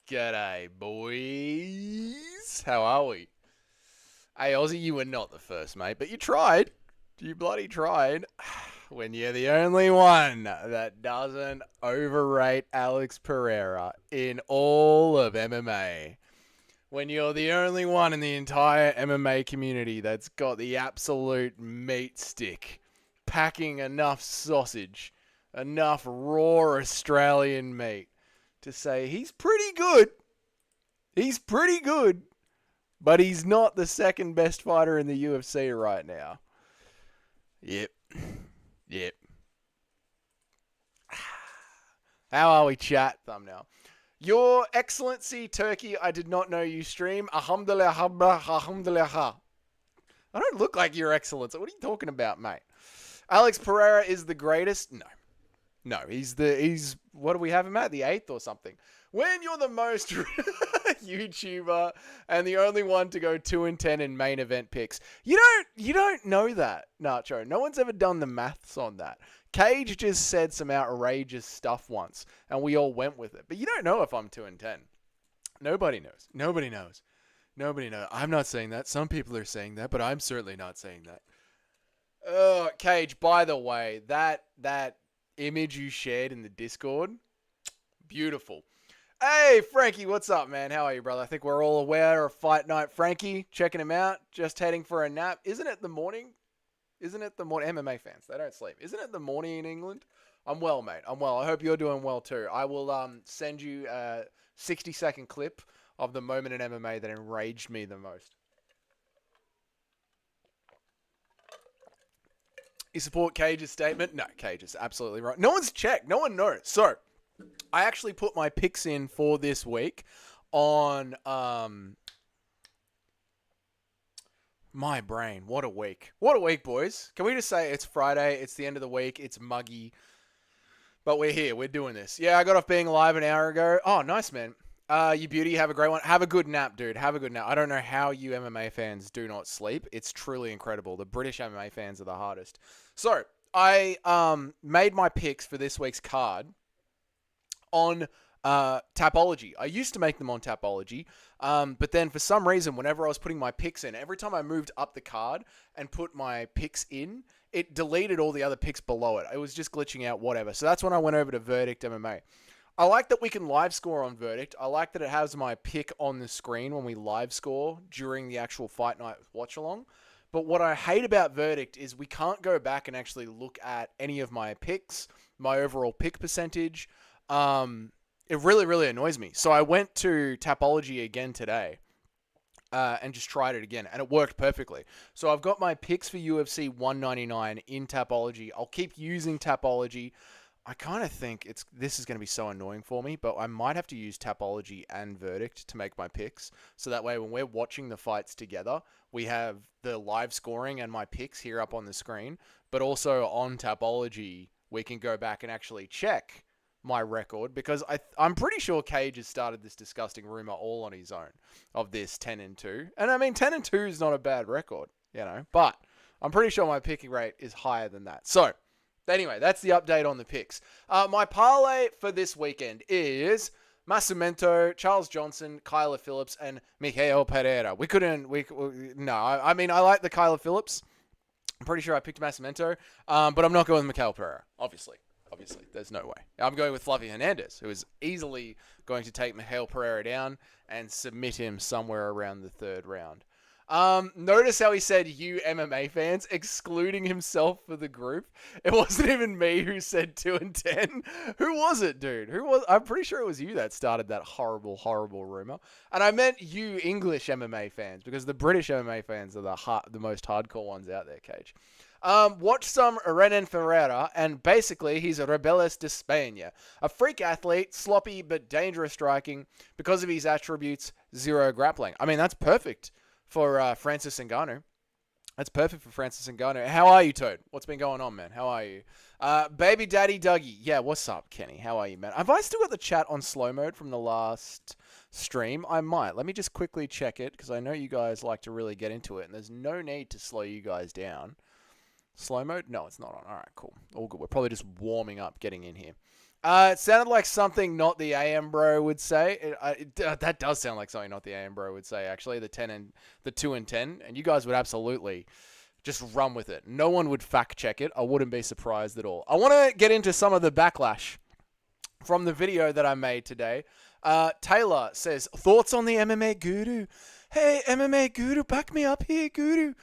G'day, boys. How are we? Hey, Aussie, you were not the first, mate, but you tried. You bloody tried. When you're the only one that doesn't overrate Alex Pereira in all of MMA. When you're the only one in the entire MMA community that's got the absolute meat stick, packing enough sausage, enough raw Australian meat to say he's pretty good. He's pretty good, but he's not the second best fighter in the UFC right now. Yep. Yep. How are we, chat? Thumbnail. Your Excellency Turkey, I did not know you stream. Alhamdulillah, alhamdulillah. I don't look like Your Excellency. What are you talking about, mate? Alex Pereira is the greatest? No, he's what do we have him at? The 8th or something. When you're the most YouTuber and the only one to go 2-10 in main event picks. You don't know that, Nacho. No one's ever done the maths on that. Cage just said some outrageous stuff once, and we all went with it. But you don't know if I'm 2-10. Nobody knows. Nobody knows. Nobody knows. I'm not saying that. Some people are saying that, but I'm certainly not saying that. Cage, by the way, that image you shared in the Discord, beautiful. Hey, Frankie, what's up, man? How are you, brother? I think we're all aware of Fight Night Frankie. Checking him out. Just heading for a nap. Isn't it the morning? MMA fans, they don't sleep. Isn't it the morning in England? I'm well, mate. I'm well. I hope you're doing well, too. I will send you a 60-second clip of the moment in MMA that enraged me the most. You support Cage's statement? No, Cage is absolutely right. No one's checked. No one knows. So, I actually put my picks in for this week on my brain. What a week. What a week, boys. Can we just say it's Friday, it's the end of the week, it's muggy, but we're here. We're doing this. Yeah, I got off being live an hour ago. Oh, nice, man. You beauty, have a great one. Have a good nap, dude. Have a good nap. I don't know how you MMA fans do not sleep. It's truly incredible. The British MMA fans are the hardest. So, I made my picks for this week's card on Tapology. I used to make them on Tapology, but then for some reason, whenever I was putting my picks in, every time I moved up the card and put my picks in, it deleted all the other picks below it. It was just glitching out, whatever. So that's when I went over to Verdict MMA. I like that we can live score on Verdict. I like that it has my pick on the screen when we live score during the actual Fight Night watch along. But what I hate about Verdict is we can't go back and actually look at any of my picks, my overall pick percentage. It really, really annoys me. So I went to Tapology again today and just tried it again, and it worked perfectly. So I've got my picks for UFC 199 in Tapology. I'll keep using Tapology. I kind of think this is going to be so annoying for me, but I might have to use Tapology and Verdict to make my picks. So that way, when we're watching the fights together, we have the live scoring and my picks here up on the screen. But also on Tapology, we can go back and actually check my record, because I'm pretty sure Cage has started this disgusting rumor all on his own of this 10-2. And I mean, 10-2 is not a bad record, but I'm pretty sure my picking rate is higher than that. So, anyway, that's the update on the picks. My parlay for this weekend is Massimento, Charles Johnson, Kyler Phillips, and Miguel Pereira. I like the Kyler Phillips. I'm pretty sure I picked Massimento, but I'm not going with Miguel Pereira, obviously. Obviously, there's no way. I'm going with Fluffy Hernandez, who is easily going to take Miguel Pereira down and submit him somewhere around the 3rd round. Notice how he said you MMA fans, excluding himself for the group. It wasn't even me who said 2-10. Who was it, dude? I'm pretty sure it was you that started that horrible, horrible rumor. And I meant you English MMA fans, because the British MMA fans are the most hardcore ones out there, Cage. Watch some Renan Ferreira, and basically he's a Rebeles de España. A freak athlete, sloppy but dangerous striking. Because of his attributes, 0 grappling. I mean, that's perfect for Francis Ngannou. That's perfect for Francis Ngannou. How are you, Toad? What's been going on, man? How are you? Baby Daddy Dougie. Yeah, what's up, Kenny? How are you, man? Have I still got the chat on slow mode from the last stream? I might. Let me just quickly check it, because I know you guys like to really get into it, and there's no need to slow you guys down. Slow mode? No, it's not on. All right, cool. All good. We're probably just warming up, getting in here. It sounded like something not the AM bro would say. That does sound like something not the AM bro would say, actually. The 2 and 10. And you guys would absolutely just run with it. No one would fact check it. I wouldn't be surprised at all. I want to get into some of the backlash from the video that I made today. Taylor says, thoughts on the MMA guru? Hey, MMA guru, back me up here, guru.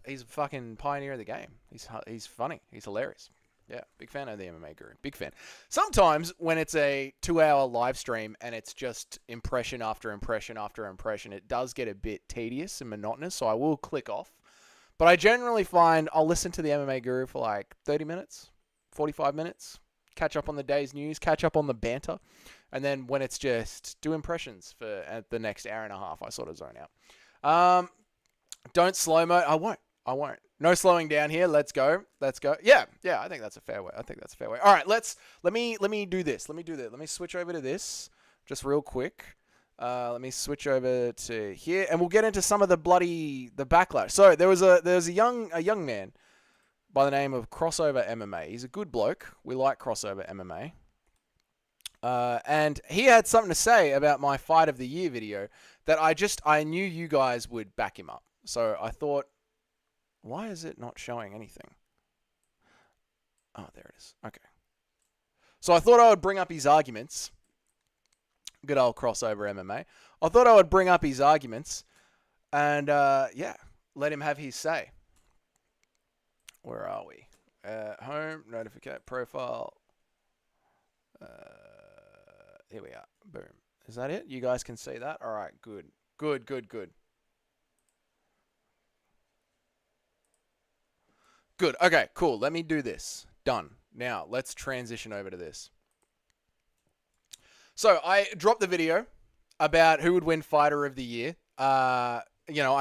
He's a fucking pioneer of the game. He's funny. He's hilarious. Yeah, big fan of the MMA guru. Big fan. Sometimes when it's a 2-hour live stream and it's just impression after impression after impression, it does get a bit tedious and monotonous, so I will click off. But I generally find I'll listen to the MMA guru for like 30 minutes, 45 minutes, catch up on the day's news, catch up on the banter, and then when it's just do impressions for the next hour and a half, I sort of zone out. Don't slow-mo. I won't. No slowing down here. Let's go. Yeah, I think that's a fair way. All right, let me do this. Let me switch over to this just real quick. Let me switch over to here, and we'll get into some of the backlash. So there was a young man by the name of Crossover MMA. He's a good bloke. We like Crossover MMA. And he had something to say about my Fight of the Year video that I knew you guys would back him up. So I thought, why is it not showing anything? Oh, there it is. Okay. So I thought I would bring up his arguments. Good old Crossover MMA. I thought I would bring up his arguments and, let him have his say. Where are we? Home, notification, profile. Here we are. Boom. Is that it? You guys can see that? All right, good. Good. Okay, cool. Let me do this. Done. Now, let's transition over to this. So, I dropped the video about who would win Fighter of the Year. I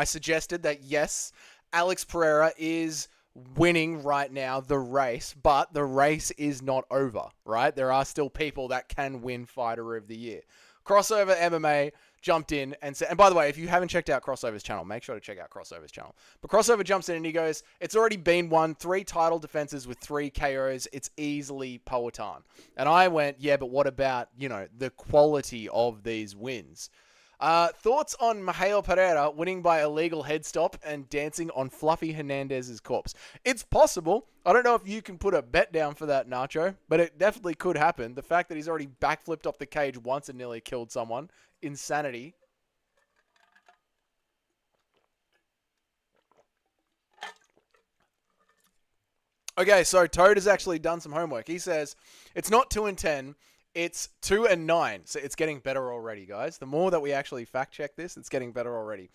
suggested that, yes, Alex Pereira is winning right now the race, but the race is not over, right? There are still people that can win Fighter of the Year. Crossover MMA jumped in and said, and by the way, if you haven't checked out Crossover's channel, make sure to check out Crossover's channel. But Crossover jumps in and he goes, it's already been won, 3 title defenses with 3 KOs. It's easily Powhatan. And I went, yeah, but what about, the quality of these wins? Thoughts on Mijail Pereira winning by illegal head stop and dancing on Fluffy Hernandez's corpse? It's possible. I don't know if you can put a bet down for that, Nacho, but it definitely could happen. The fact that he's already backflipped off the cage once and nearly killed someone. Insanity. Okay, so Toad has actually done some homework. He says, it's not 2 and 10, it's 2 and 9. So it's getting better already, guys. The more that we actually fact check this, it's getting better already.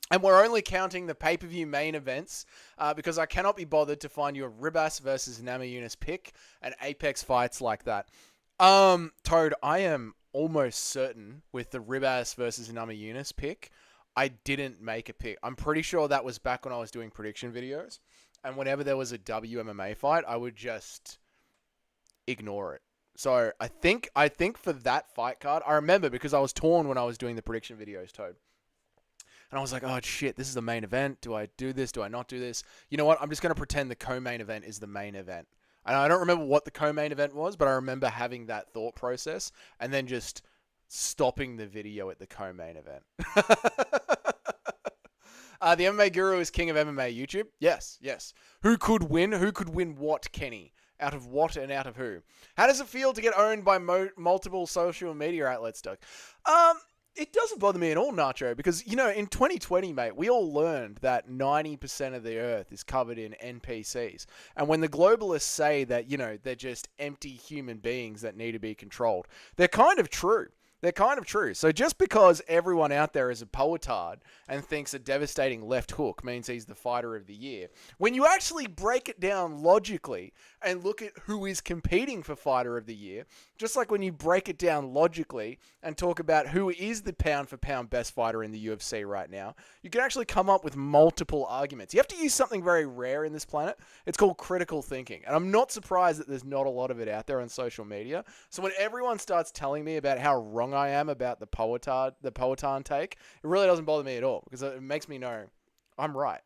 And we're only counting the pay-per-view main events because I cannot be bothered to find you a Ribas versus Namajunas pick and Apex fights like that. Toad, I am almost certain with the Ribas versus Namajunas pick, I didn't make a pick. I'm pretty sure that was back when I was doing prediction videos. And whenever there was a WMMA fight, I would just ignore it. So I think for that fight card, I remember because I was torn when I was doing the prediction videos, Toad. And I was like, oh, shit, this is the main event. Do I do this? Do I not do this? You know what? I'm just going to pretend the co-main event is the main event. And I don't remember what the co-main event was, but I remember having that thought process and then just stopping the video at the co-main event. The MMA Guru is king of MMA YouTube. Yes. Who could win? Who could win what, Kenny? Out of what and out of who? How does it feel to get owned by multiple social media outlets, Doug? It doesn't bother me at all, Nacho, because, in 2020, mate, we all learned that 90% of the earth is covered in NPCs. And when the globalists say that, they're just empty human beings that need to be controlled, they're kind of true. So just because everyone out there is a Powhatan and thinks a devastating left hook means he's the Fighter of the Year, when you actually break it down logically and look at who is competing for Fighter of the Year, just like when you break it down logically and talk about who is the pound-for-pound best fighter in the UFC right now, you can actually come up with multiple arguments. You have to use something very rare in this planet. It's called critical thinking. And I'm not surprised that there's not a lot of it out there on social media. So when everyone starts telling me about how wrong I am about the Powhatan take, it really doesn't bother me at all because it makes me know I'm right.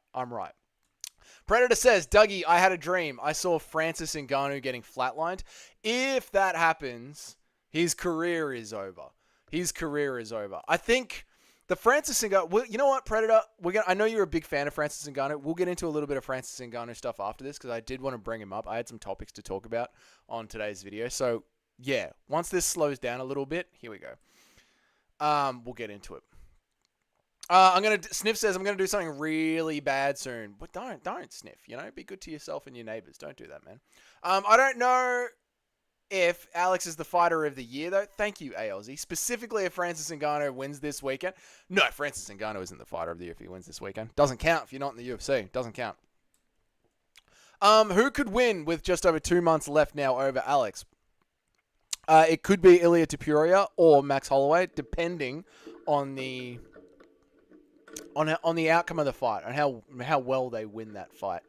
Predator says, Dougie, I had a dream. I saw Francis Ngannou getting flatlined. If that happens, his career is over. His career is over. I think the Francis Ngannou... Well, you know what, Predator? I know you're a big fan of Francis Ngannou. We'll get into a little bit of Francis Ngannou stuff after this because I did want to bring him up. I had some topics to talk about on today's video. So, yeah, once this slows down a little bit, here we go. We'll get into it. Sniff says I'm gonna do something really bad soon. But don't Sniff. You know, be good to yourself and your neighbors. Don't do that, man. I don't know if Alex is the fighter of the year though. Thank you, ALZ. Specifically, if Francis Ngannou wins this weekend. No, Francis Ngannou isn't the fighter of the year if he wins this weekend. Doesn't count if you're not in the UFC. Doesn't count. Who could win with just over 2 months left now over Alex? It could be Ilia Topuria or Max Holloway, depending on the outcome of the fight and how well they win that fight.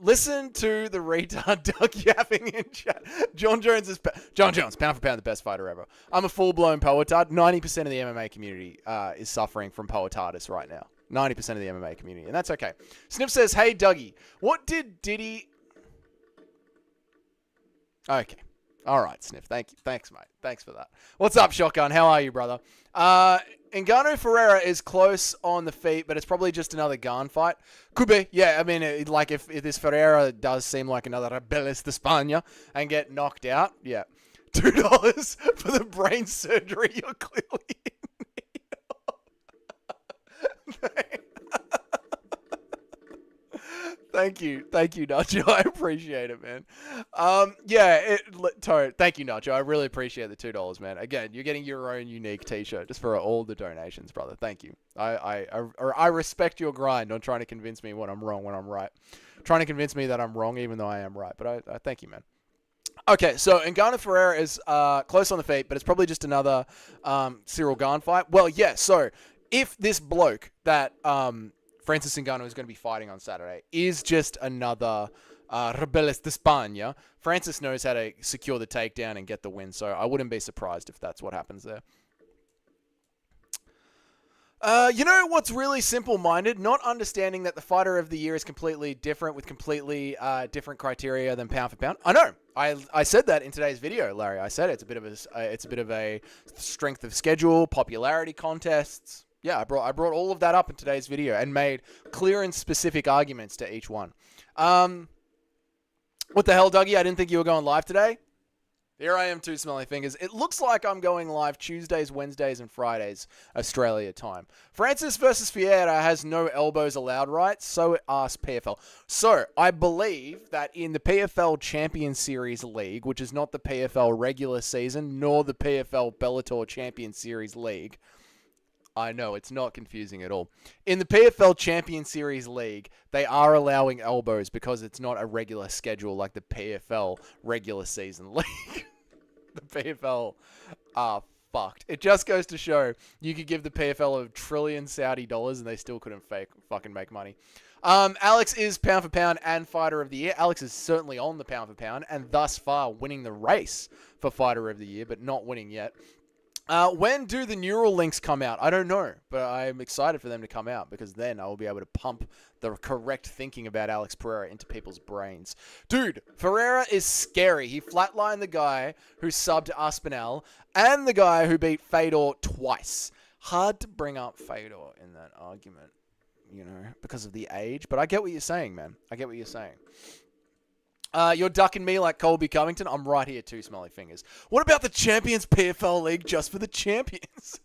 Listen to the retard Doug yapping in chat. John Jones, pound for pound, the best fighter ever. I'm a full-blown poetard. 90% of the MMA community is suffering from poetardis right now. 90% of the MMA community, and that's okay. Sniff says, hey, Dougie, what did Diddy... Okay. All right, Sniff. Thank you. Thanks, mate. Thanks for that. What's up, Shotgun? How are you, brother? Ngannou Ferreira is close on the feet, but it's probably just another Garn fight. Could be. Yeah, I mean, if this Ferreira does seem like another Rebeles de España and get knocked out, yeah. $2 for the brain surgery you're clearly in need. Thank you, Nacho. I appreciate it, man. Thank you, Nacho. I really appreciate the $2, man. Again, you're getting your own unique T-shirt just for all the donations, brother. Thank you. I respect your grind on trying to convince me when I'm wrong, when I'm right. Trying to convince me that I'm wrong, even though I am right. But I thank you, man. Okay, so Ngannou Ferreira is close on the feet, but it's probably just another Cyril Gane fight. Well, yeah. So if this bloke that Francis Ngannou is going to be fighting on Saturday is just another Rebeles de España, Francis knows how to secure the takedown and get the win, so I wouldn't be surprised if that's what happens there. You know what's really simple-minded? Not understanding that the fighter of the year is completely different with completely different criteria than pound for pound. I know. I said that in today's video, Larry. I said it's a bit of a strength of schedule, popularity contests. Yeah, I brought all of that up in today's video and made clear and specific arguments to each one. What the hell, Dougie? I didn't think you were going live today. Here I am, two smelly fingers. It looks like I'm going live Tuesdays, Wednesdays, and Fridays, Australia time. Francis versus Vieira has no elbows allowed, right? So asks PFL. So, I believe that in the PFL Champion Series League, which is not the PFL regular season, nor the PFL Bellator Champion Series League, I know, it's not confusing at all. In the PFL Champion Series League, they are allowing elbows because it's not a regular schedule like the PFL regular season league. The PFL are fucked. It just goes to show you could give the PFL $1 trillion Saudi dollars and they still couldn't fucking make money. Alex is pound for pound and fighter of the year. Alex is certainly on the pound for pound and thus far winning the race for fighter of the year, but not winning yet. When do the neural links come out? I don't know, but I'm excited for them to come out because then I will be able to pump the correct thinking about Alex Pereira into people's brains. Dude, Ferreira is scary. He flatlined the guy who subbed to Aspinall and the guy who beat Fedor twice. Hard to bring up Fedor in that argument, you know, because of the age, but I get what you're saying, man. I get what you're saying. You're ducking me like Colby Covington. I'm right here too, smelly fingers. What about the Champions PFL League just for the champions?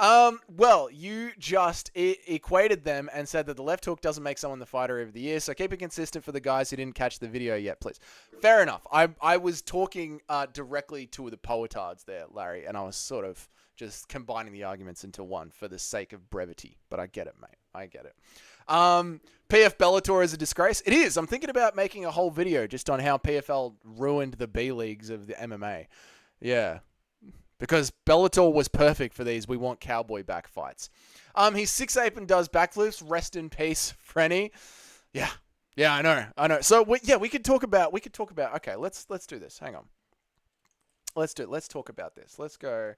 Well, you just equated them and said that the left hook doesn't make someone the fighter of the year, so keep it consistent for the guys who didn't catch the video yet, please. Fair enough. I was talking directly to the poetards there, Larry, and I was sort of just combining the arguments into one for the sake of brevity, but I get it, mate. I get it. PF Bellator is a disgrace. It is. I'm thinking about making a whole video just on how PFL ruined the B leagues of the MMA. Yeah. Because Bellator was perfect for these. We want cowboy back fights. He's 6'8" and does backflips. Rest in peace, Frenny. Yeah. Yeah, I know. So we could talk about, okay, let's do this. Hang on. Let's talk about this. Let's go,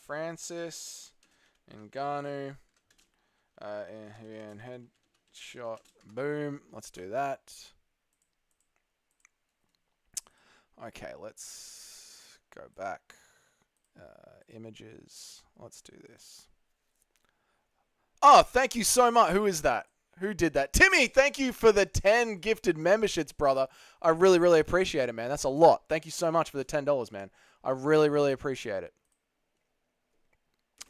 Francis Ngannou, and head shot. Boom. Let's do that. Okay, let's go back. Images. Let's do this. Oh, thank you so much. Who is that? Who did that? Timmy, thank you for the 10 gifted memberships, brother. I really, really appreciate it, man. That's a lot. Thank you so much for the $10, man. I really, really appreciate it.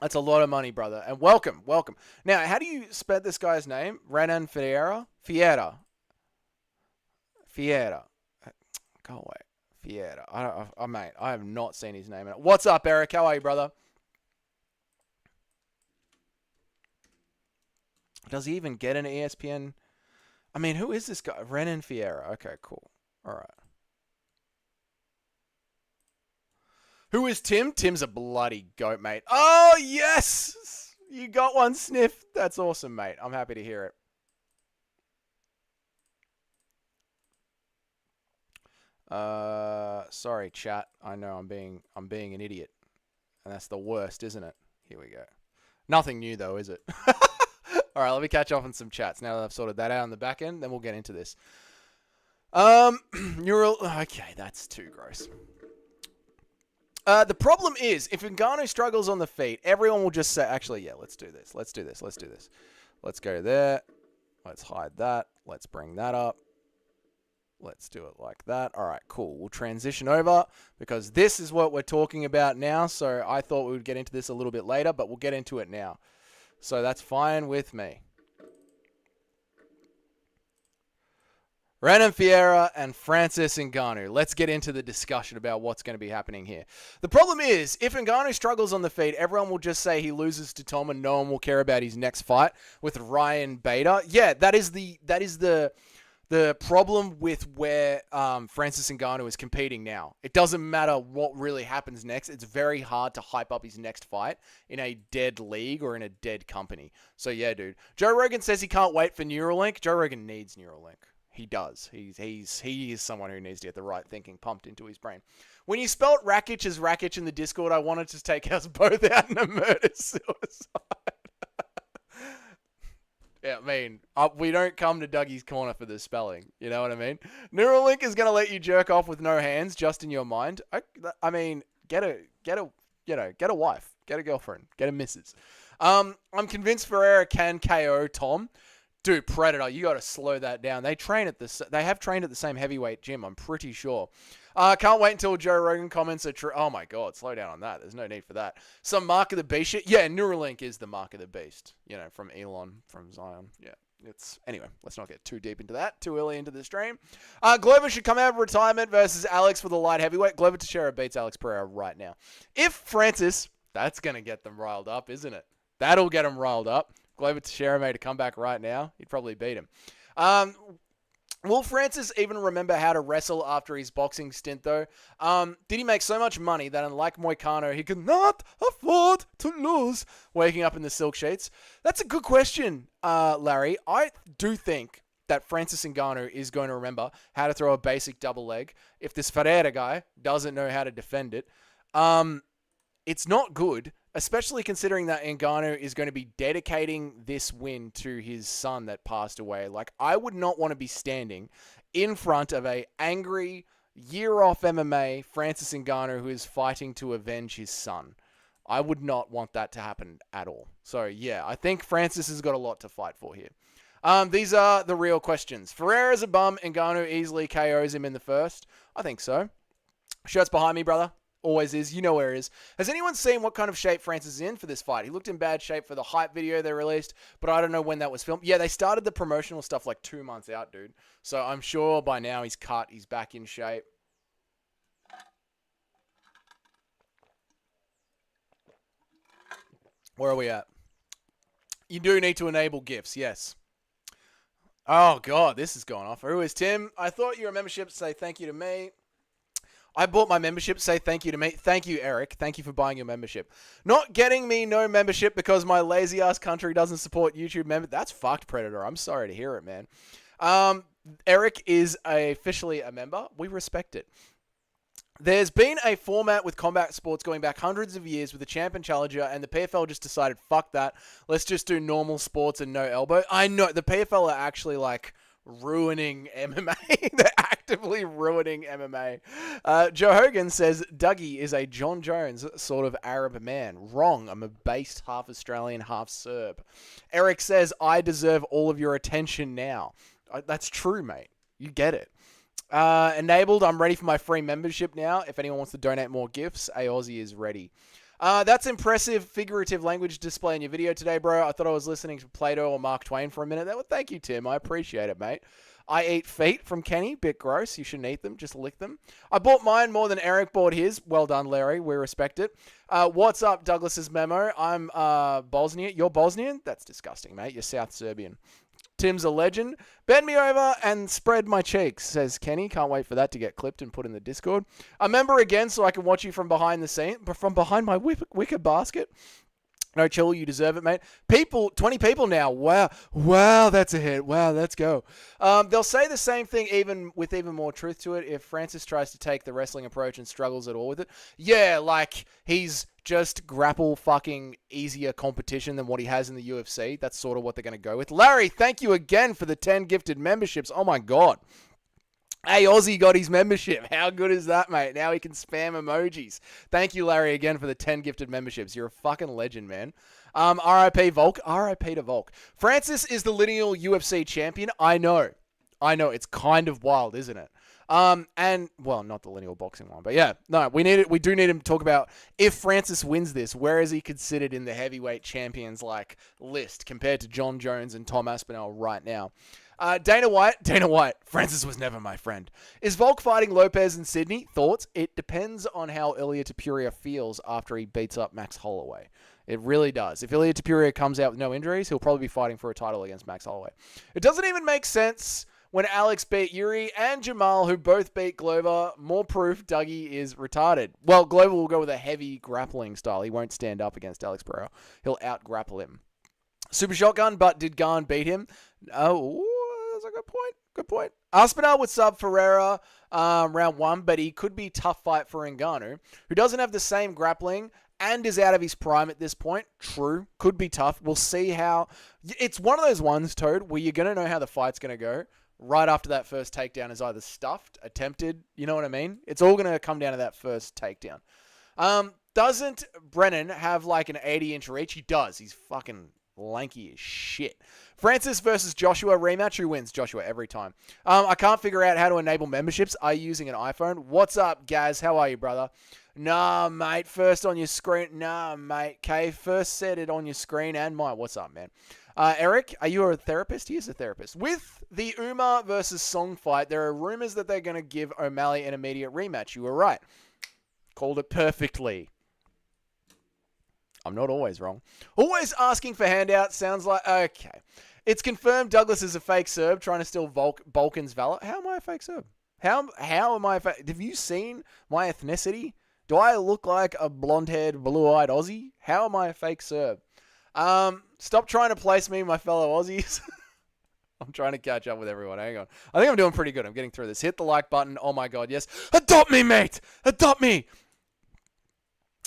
That's a lot of money, brother. And welcome, welcome. Now, how do you spell this guy's name? Renan Fiera? Fiera. Go away. Fiera. Mate, I have not seen his name. What's up, Eric? How are you, brother? Does he even get an ESPN? I mean, who is this guy? Renan Fiera. Okay, cool. All right. Who is Tim? Tim's a bloody goat, mate. Oh, yes! You got one, Sniff. That's awesome, mate. I'm happy to hear it. Sorry, chat. I know I'm being an idiot. And that's the worst, isn't it? Here we go. Nothing new, though, is it? All right, let me catch up on some chats. Now that I've sorted that out on the back end, then we'll get into this. Okay, that's too gross. The problem is, if Ngannou struggles on the feet, everyone will just say, actually, yeah, let's do this. Let's go there. Let's hide that. Let's bring that up. Let's do it like that. All right, cool. We'll transition over because this is what we're talking about now. So I thought we would get into this a little bit later, but we'll get into it now. So that's fine with me. Renan Fiera and Francis Ngannou. Let's get into the discussion about what's going to be happening here. The problem is, if Ngannou struggles on the feet, everyone will just say he loses to Tom and no one will care about his next fight with Ryan Bader. Yeah, that is the problem with where Francis Ngannou is competing now. It doesn't matter what really happens next. It's very hard to hype up his next fight in a dead league or in a dead company. So yeah, dude. Joe Rogan says he can't wait for Neuralink. Joe Rogan needs Neuralink. He does. He is someone who needs to get the right thinking pumped into his brain. When you spelt Rakic as Rakic in the Discord, I wanted to take us both out in a murder-suicide. Yeah, I mean, we don't come to Dougie's Corner for the spelling. You know what I mean? Neuralink is going to let you jerk off with no hands, just in your mind. I mean, get a wife, get a girlfriend, get a missus. I'm convinced Ferreira can KO Tom. Dude, Predator, you got to slow that down. They have trained at the same heavyweight gym, I'm pretty sure. Can't wait until Joe Rogan comments are true. Oh my God, slow down on that. There's no need for that. Some Mark of the Beast shit. Yeah, Neuralink is the Mark of the Beast. You know, from Elon, from Zion. Yeah. Anyway, let's not get too deep into that, too early into the stream. Glover should come out of retirement versus Alex for the light heavyweight. Glover Teixeira beats Alex Pereira right now. If Francis, that's going to get them riled up, isn't it? That'll get them riled up. Glover Teixeira made a comeback right now. He'd probably beat him. Will Francis even remember how to wrestle after his boxing stint, though? Did he make so much money that, unlike Moicano, he could not afford to lose waking up in the silk sheets? That's a good question, Larry. I do think that Francis Ngannou is going to remember how to throw a basic double leg. If this Ferreira guy doesn't know how to defend it, it's not good. Especially considering that Ngannou is going to be dedicating this win to his son that passed away. Like, I would not want to be standing in front of a angry, year-off MMA Francis Ngannou who is fighting to avenge his son. I would not want that to happen at all. So, yeah, I think Francis has got a lot to fight for here. These are the real questions. Ferreira's a bum. Ngannou easily KOs him in the first. I think so. Shirt's behind me, brother. Always is. You know where he is. Has anyone seen what kind of shape Francis is in for this fight? He looked in bad shape for the hype video they released, but I don't know when that was filmed. Yeah, they started the promotional stuff like 2 months out, dude. So I'm sure by now he's cut. He's back in shape. Where are we at? You do need to enable GIFs, yes. Oh, God, this is going off. Who is Tim? I thought your membership say thank you to me. I bought my membership. Say thank you to me. Thank you, Eric. Thank you for buying your membership. Not getting me no membership because my lazy-ass country doesn't support YouTube member. That's fucked, Predator. I'm sorry to hear it, man. Eric is officially a member. We respect it. There's been a format with combat sports going back hundreds of years with the champ and challenger, and the PFL just decided, fuck that. Let's just do normal sports and no elbow. I know the PFL are actually like ruining MMA. They're actively ruining MMA. Joe Hogan says Dougie is a John Jones sort of Arab man. Wrong. I'm a based half Australian, half Serb. Eric says I deserve all of your attention now. That's true, mate. You get it. Enabled. I'm ready for my free membership now. If anyone wants to donate more gifts, a Aussie is ready. That's impressive figurative language display in your video today, bro. I thought I was listening to Plato or Mark Twain for a minute. Well, thank you, Tim. I appreciate it, mate. I eat feet from Kenny. Bit gross. You shouldn't eat them. Just lick them. I bought mine more than Eric bought his. Well done, Larry. We respect it. What's up, Douglas's memo? I'm Bosnian. You're Bosnian? That's disgusting, mate. You're South Serbian. Tim's a legend. Bend me over and spread my cheeks, says Kenny. Can't wait for that to get clipped and put in the Discord. A member again so I can watch you from behind the scene, from behind my wicker basket. No, chill, you deserve it, mate. 20 people now. Wow, that's a hit. Wow, let's go. They'll say the same thing with even more truth to it if Francis tries to take the wrestling approach and struggles at all with it. Yeah, like he's just grapple fucking easier competition than what he has in the UFC. That's sort of what they're going to go with. Larry, thank you again for the 10 gifted memberships. Oh my God. Hey, Aussie got his membership. How good is that, mate? Now he can spam emojis. Thank you, Larry, again for the 10 gifted memberships. You're a fucking legend, man. RIP Volk. RIP to Volk. Francis is the lineal UFC champion. I know. It's kind of wild, isn't it? And, well, not the lineal boxing one, but yeah. No, we do need him to talk about if Francis wins this, where is he considered in the heavyweight champions, like, list compared to John Jones and Tom Aspinall right now. Dana White, Francis was never my friend. Is Volk fighting Lopez in Sydney? Thoughts? It depends on how Ilia Topuria feels after he beats up Max Holloway. It really does. If Ilia Topuria comes out with no injuries, he'll probably be fighting for a title against Max Holloway. It doesn't even make sense when Alex beat Yuri and Jamal, who both beat Glover. More proof Dougie is retarded. Well, Glover will go with a heavy grappling style. He won't stand up against Alex Pereira. He'll out-grapple him. Super Shotgun, but did Garn beat him? Oh, that's a good point. Aspinall would sub Ferreira round 1, but he could be tough fight for Ngannou, who doesn't have the same grappling and is out of his prime at this point. True. Could be tough. We'll see how. It's one of those ones, Toad, where you're going to know how the fight's going to go right after that first takedown is either stuffed, attempted, you know what I mean? It's all going to come down to that first takedown. Doesn't Brennan have like an 80-inch reach? He does. He's fucking lanky as shit. Francis versus Joshua rematch. Who wins? Joshua every time. I can't figure out how to enable memberships. Are you using an iPhone? What's up, Gaz? How are you, brother? Nah, mate. First on your screen. Nah, mate. Okay, first set it on your screen and mine. What's up, man? Eric, are you a therapist? He is a therapist. With the Umar versus Song fight, there are rumors that they're going to give O'Malley an immediate rematch. You were right. Called it perfectly. I'm not always wrong. Always asking for handouts sounds like... Okay. It's confirmed Douglas is a fake Serb trying to steal Balkan's valor. How am I a fake Serb? How am I a fake... Have you seen my ethnicity? Do I look like a blonde-haired, blue-eyed Aussie? How am I a fake Serb? Stop trying to place me, my fellow Aussies. I'm trying to catch up with everyone. Hang on. I think I'm doing pretty good. I'm getting through this. Hit the like button. Oh my God, yes. Adopt me, mate! Adopt me!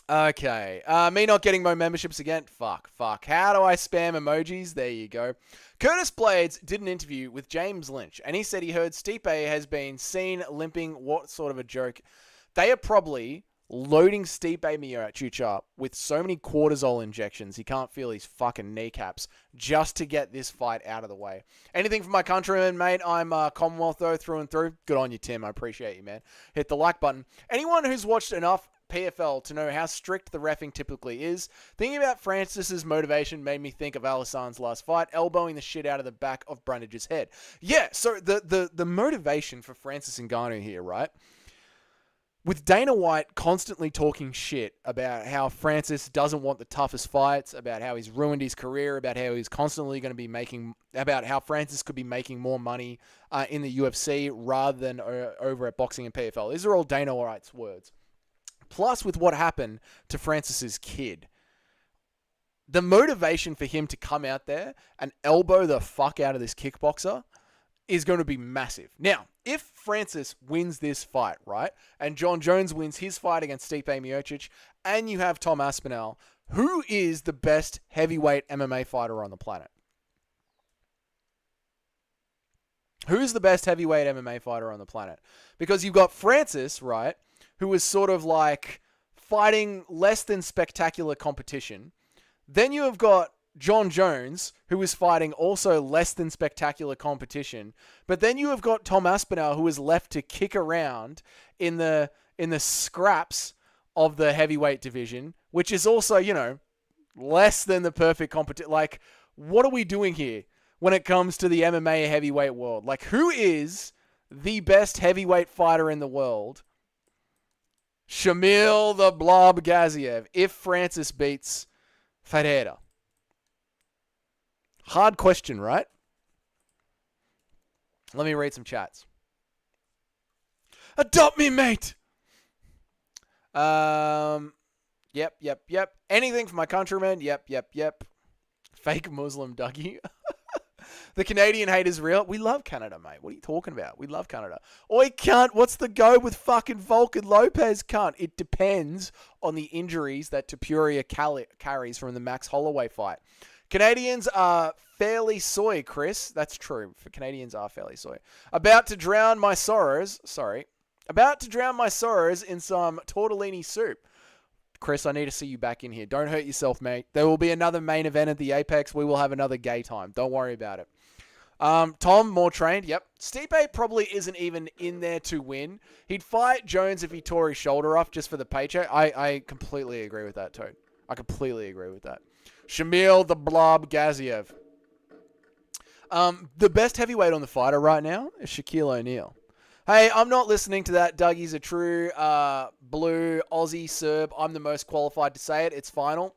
Okay. Me not getting more memberships again? Fuck. How do I spam emojis? There you go. Curtis Blades did an interview with James Lynch, and he said he heard Stipe has been seen limping. What sort of a joke? They are probably loading Stipe Miocic up with so many cortisol injections he can't feel his fucking kneecaps just to get this fight out of the way. Anything for my countrymen, mate. I'm Commonwealth, though, through and through. Good on you, Tim. I appreciate you, man. Hit the like button. Anyone who's watched enough PFL to know how strict the reffing typically is. Thinking about Francis's motivation made me think of Alasan's last fight, elbowing the shit out of the back of Brundage's head. Yeah, so the motivation for Francis Ngannou here, right? With Dana White constantly talking shit about how Francis doesn't want the toughest fights, about how he's ruined his career, about how he's constantly going to be about how Francis could be making more money in the UFC rather than over at boxing and PFL. These are all Dana White's words. Plus, with what happened to Francis's kid, the motivation for him to come out there and elbow the fuck out of this kickboxer is going to be massive. Now, if Francis wins this fight, right, and John Jones wins his fight against Stipe Miocic, and you have Tom Aspinall, who is the best heavyweight MMA fighter on the planet? Who's the best heavyweight MMA fighter on the planet? Because you've got Francis, right, who is sort of like fighting less than spectacular competition. Then you have got John Jones, who is fighting also less than spectacular competition. But then you have got Tom Aspinall, who is left to kick around in the scraps of the heavyweight division, which is also, less than the perfect competition. Like, what are we doing here when it comes to the MMA heavyweight world? Like, who is the best heavyweight fighter in the world? Shamil the Blob Gaziev, if Francis beats Ferreira. Hard question, right? Let me read some chats. Adopt me, mate! Yep. Anything for my countrymen? Yep. Fake Muslim Dougie. The Canadian hate is real. We love Canada, mate. What are you talking about? We love Canada. Oi, cunt. What's the go with fucking Vulcan Lopez, cunt? It depends on the injuries that Topuria carries from the Max Holloway fight. Canadians are fairly soy, Chris. That's true. Canadians are fairly soy. About to drown my sorrows in some tortellini soup. Chris, I need to see you back in here. Don't hurt yourself, mate. There will be another main event at the Apex. We will have another gay time. Don't worry about it. Tom, more trained. Yep. Stipe probably isn't even in there to win. He'd fight Jones if he tore his shoulder off just for the paycheck. I completely agree with that, Toad. I completely agree with that. Shamil the Blob Gaziev. The best heavyweight on the fighter right now is Shaquille O'Neal. Hey, I'm not listening to that. Dougie's a true blue Aussie Serb. I'm the most qualified to say it. It's final.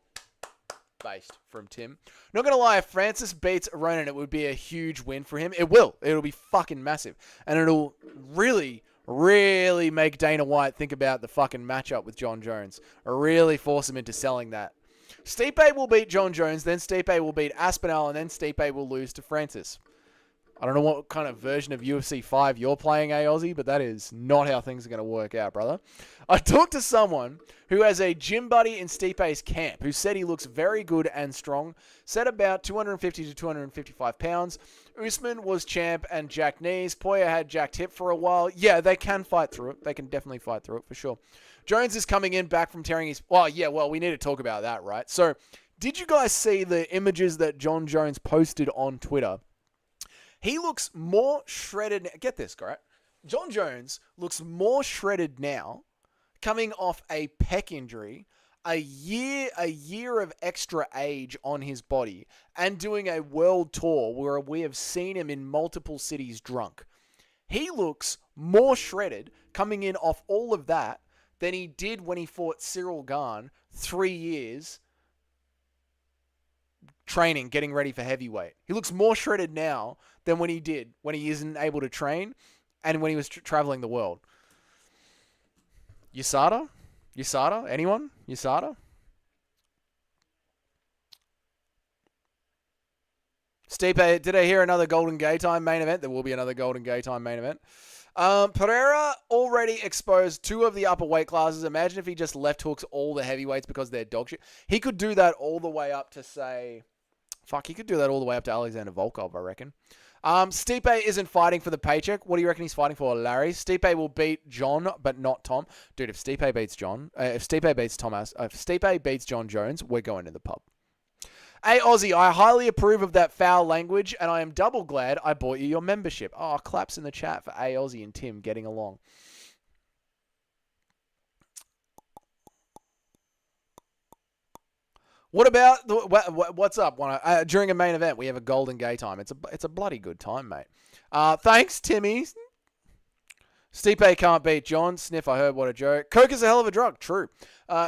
Based from Tim. Not going to lie, if Francis beats Ronan, it would be a huge win for him. It will. It'll be fucking massive. And it'll really, really make Dana White think about the fucking matchup with John Jones. Or really force him into selling that. Stipe will beat John Jones, then Stipe will beat Aspinall, and then Stipe will lose to Francis. I don't know what kind of version of UFC 5 you're playing, Aussie, but that is not how things are going to work out, brother. I talked to someone who has a gym buddy in Stipe's camp who said he looks very good and strong, said about 250 to 255 pounds. Usman was champ and jacked knees. Poirier had jacked hip for a while. Yeah, they can fight through it. They can definitely fight through it for sure. Jones is coming in back from tearing his... we need to talk about that, right? So, did you guys see the images that John Jones posted on Twitter? He looks more shredded. Get this, correct? John Jones looks more shredded now, coming off a pec injury, a year of extra age on his body, and doing a world tour where we have seen him in multiple cities drunk. He looks more shredded coming in off all of that than he did when he fought Cyril Gane 3 years training, getting ready for heavyweight. He looks more shredded now than when he did when he isn't able to train and when he was traveling the world. USADA? Anyone? USADA? Stipe, did I hear another Golden Gay Time main event? There will be another Golden Gay Time main event. Pereira already exposed 2 of the upper weight classes. Imagine if he just left hooks all the heavyweights because they're dog shit. He could do that all the way up to, say... he could do that all the way up to Alexander Volkov, I reckon. Stipe isn't fighting for the paycheck. What do you reckon he's fighting for, Larry? Stipe will beat John, but not Tom. Dude, if Stipe beats John... if Stipe beats John Jones, we're going to the pub. Hey, Aussie, I highly approve of that foul language, and I am double glad I bought you your membership. Oh, claps in the chat for A, Aussie and Tim getting along. What about... what's up? During a main event, we have a Golden Gay Time. It's a bloody good time, mate. Thanks, Timmy. Stipe can't beat John. Sniff, I heard, what a joke. Coke is a hell of a drug. True.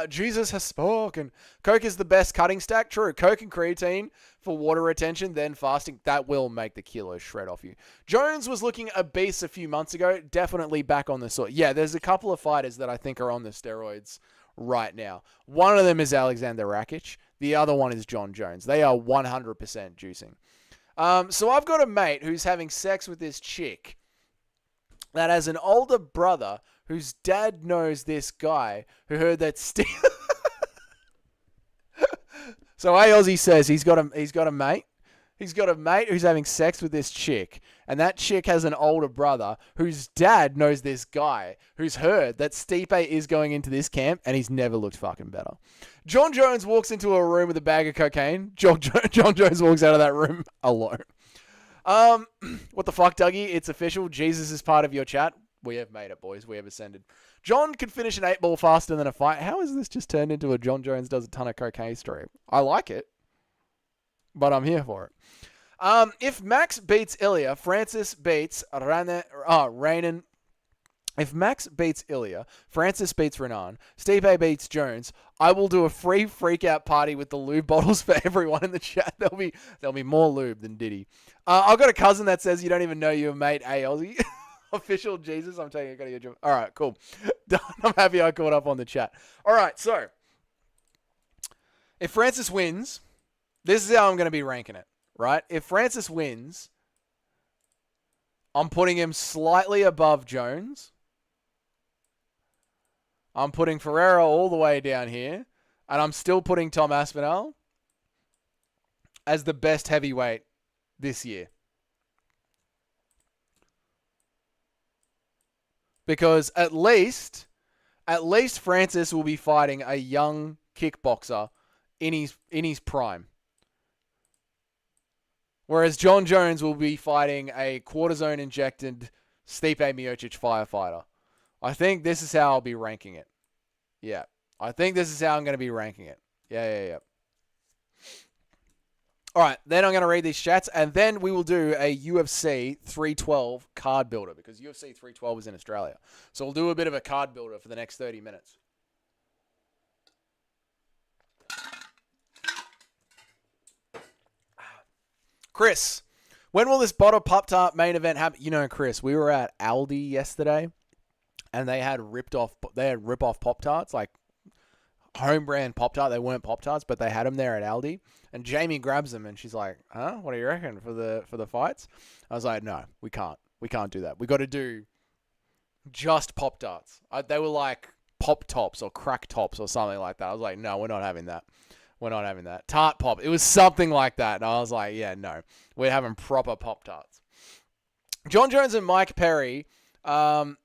Jesus has spoken. Coke is the best cutting stack. True. Coke and creatine for water retention, then fasting. That will make the kilos shred off you. Jones was looking obese a few months ago. Definitely back on the sort. Yeah, there's a couple of fighters that I think are on the steroids right now. One of them is Alexander Rakic. The other one is John Jones. They are 100% juicing. So I've got a mate who's having sex with this chick that has an older brother whose dad knows this guy who heard that So Aussie says he's got a mate. He's got a mate who's having sex with this chick, and that chick has an older brother whose dad knows this guy who's heard that Stipe is going into this camp, and he's never looked fucking better. John Jones walks into a room with a bag of cocaine. John Jones walks out of that room alone. What the fuck, Dougie? It's official. Jesus is part of your chat. We have made it, boys. We have ascended. John could finish an 8-ball faster than a fight. How has this just turned into a John Jones does a ton of cocaine stream? I like it, but I'm here for it. If Max beats Ilya, Francis beats Renan. If Max beats Ilya, Francis beats Renan, Stipe beats Jones, I will do a free freak out party with the lube bottles for everyone in the chat. There'll be more lube than Diddy. I've got a cousin that says you don't even know your mate, Aussie. Official Jesus, I'm taking a job. All right, cool. Done. I'm happy I caught up on the chat. All right, so if Francis wins, this is how I'm going to be ranking it, right? If Francis wins, I'm putting him slightly above Jones. I'm putting Ferreira all the way down here, and I'm still putting Tom Aspinall as the best heavyweight this year. Because at least Francis will be fighting a young kickboxer in his prime. Whereas John Jones will be fighting a cortisone injected Stipe Miocic firefighter. I think this is how I'll be ranking it. Yeah. I think this is how I'm going to be ranking it. Yeah. All right, then I'm going to read these chats, and then we will do a UFC 312 card builder, because UFC 312 is in Australia. So we'll do a bit of a card builder for the next 30 minutes. Chris, when will this bottle Pop-Tart main event happen? You know, Chris, we were at Aldi yesterday, and they had rip-off Pop-Tarts, like home brand Pop-Tart. They weren't Pop-Tarts, but they had them there at Aldi. And Jamie grabs them and she's like, huh? What do you reckon for the fights? I was like, no, we can't. We can't do that. We got to do just Pop-Tarts. They were like Pop Tops or Crack Tops or something like that. I was like, no, we're not having that. We're not having that. Tart Pop. It was something like that. And I was like, yeah, no. We're having proper Pop-Tarts. John Jones and Mike Perry. John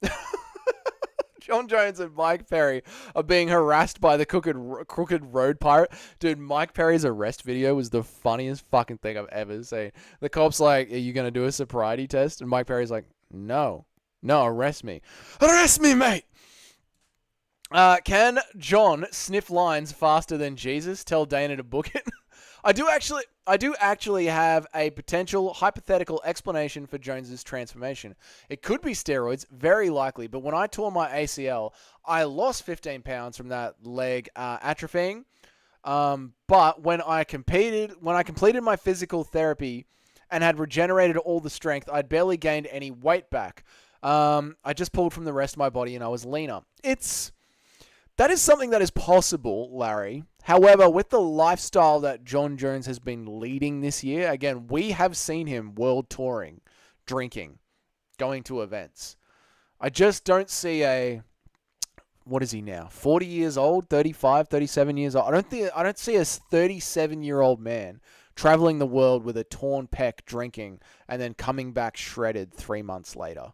Jones and Mike Perry are being harassed by the crooked road pirate. Dude, Mike Perry's arrest video was the funniest fucking thing I've ever seen. The cop's like, are you going to do a sobriety test? And Mike Perry's like, no, arrest me. Arrest me, mate! Can John sniff lines faster than Jesus? Tell Dana to book it. I do actually have a potential hypothetical explanation for Jones's transformation. It could be steroids, very likely, but when I tore my ACL, I lost 15 pounds from that leg atrophying. But when I completed my physical therapy and had regenerated all the strength, I'd barely gained any weight back. I just pulled from the rest of my body and I was leaner. That is something that is possible, Larry. However, with the lifestyle that John Jones has been leading this year, again, we have seen him world touring, drinking, going to events. I just don't see what is he now? 40 years old, 35, 37 years old. I don't see a 37-year-old man traveling the world with a torn pec drinking and then coming back shredded 3 months later.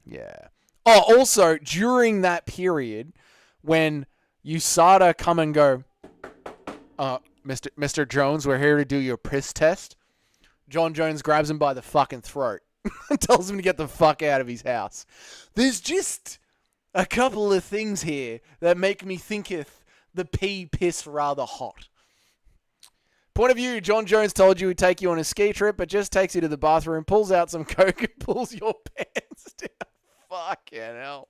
Yeah. Oh, also, during that period, when USADA come and go, Mr. Jones, we're here to do your piss test. John Jones grabs him by the fucking throat and tells him to get the fuck out of his house. There's just a couple of things here that make me thinketh the pee piss rather hot. Point of view, John Jones told you he'd take you on a ski trip, but just takes you to the bathroom, pulls out some coke, and pulls your pants down. Fucking hell.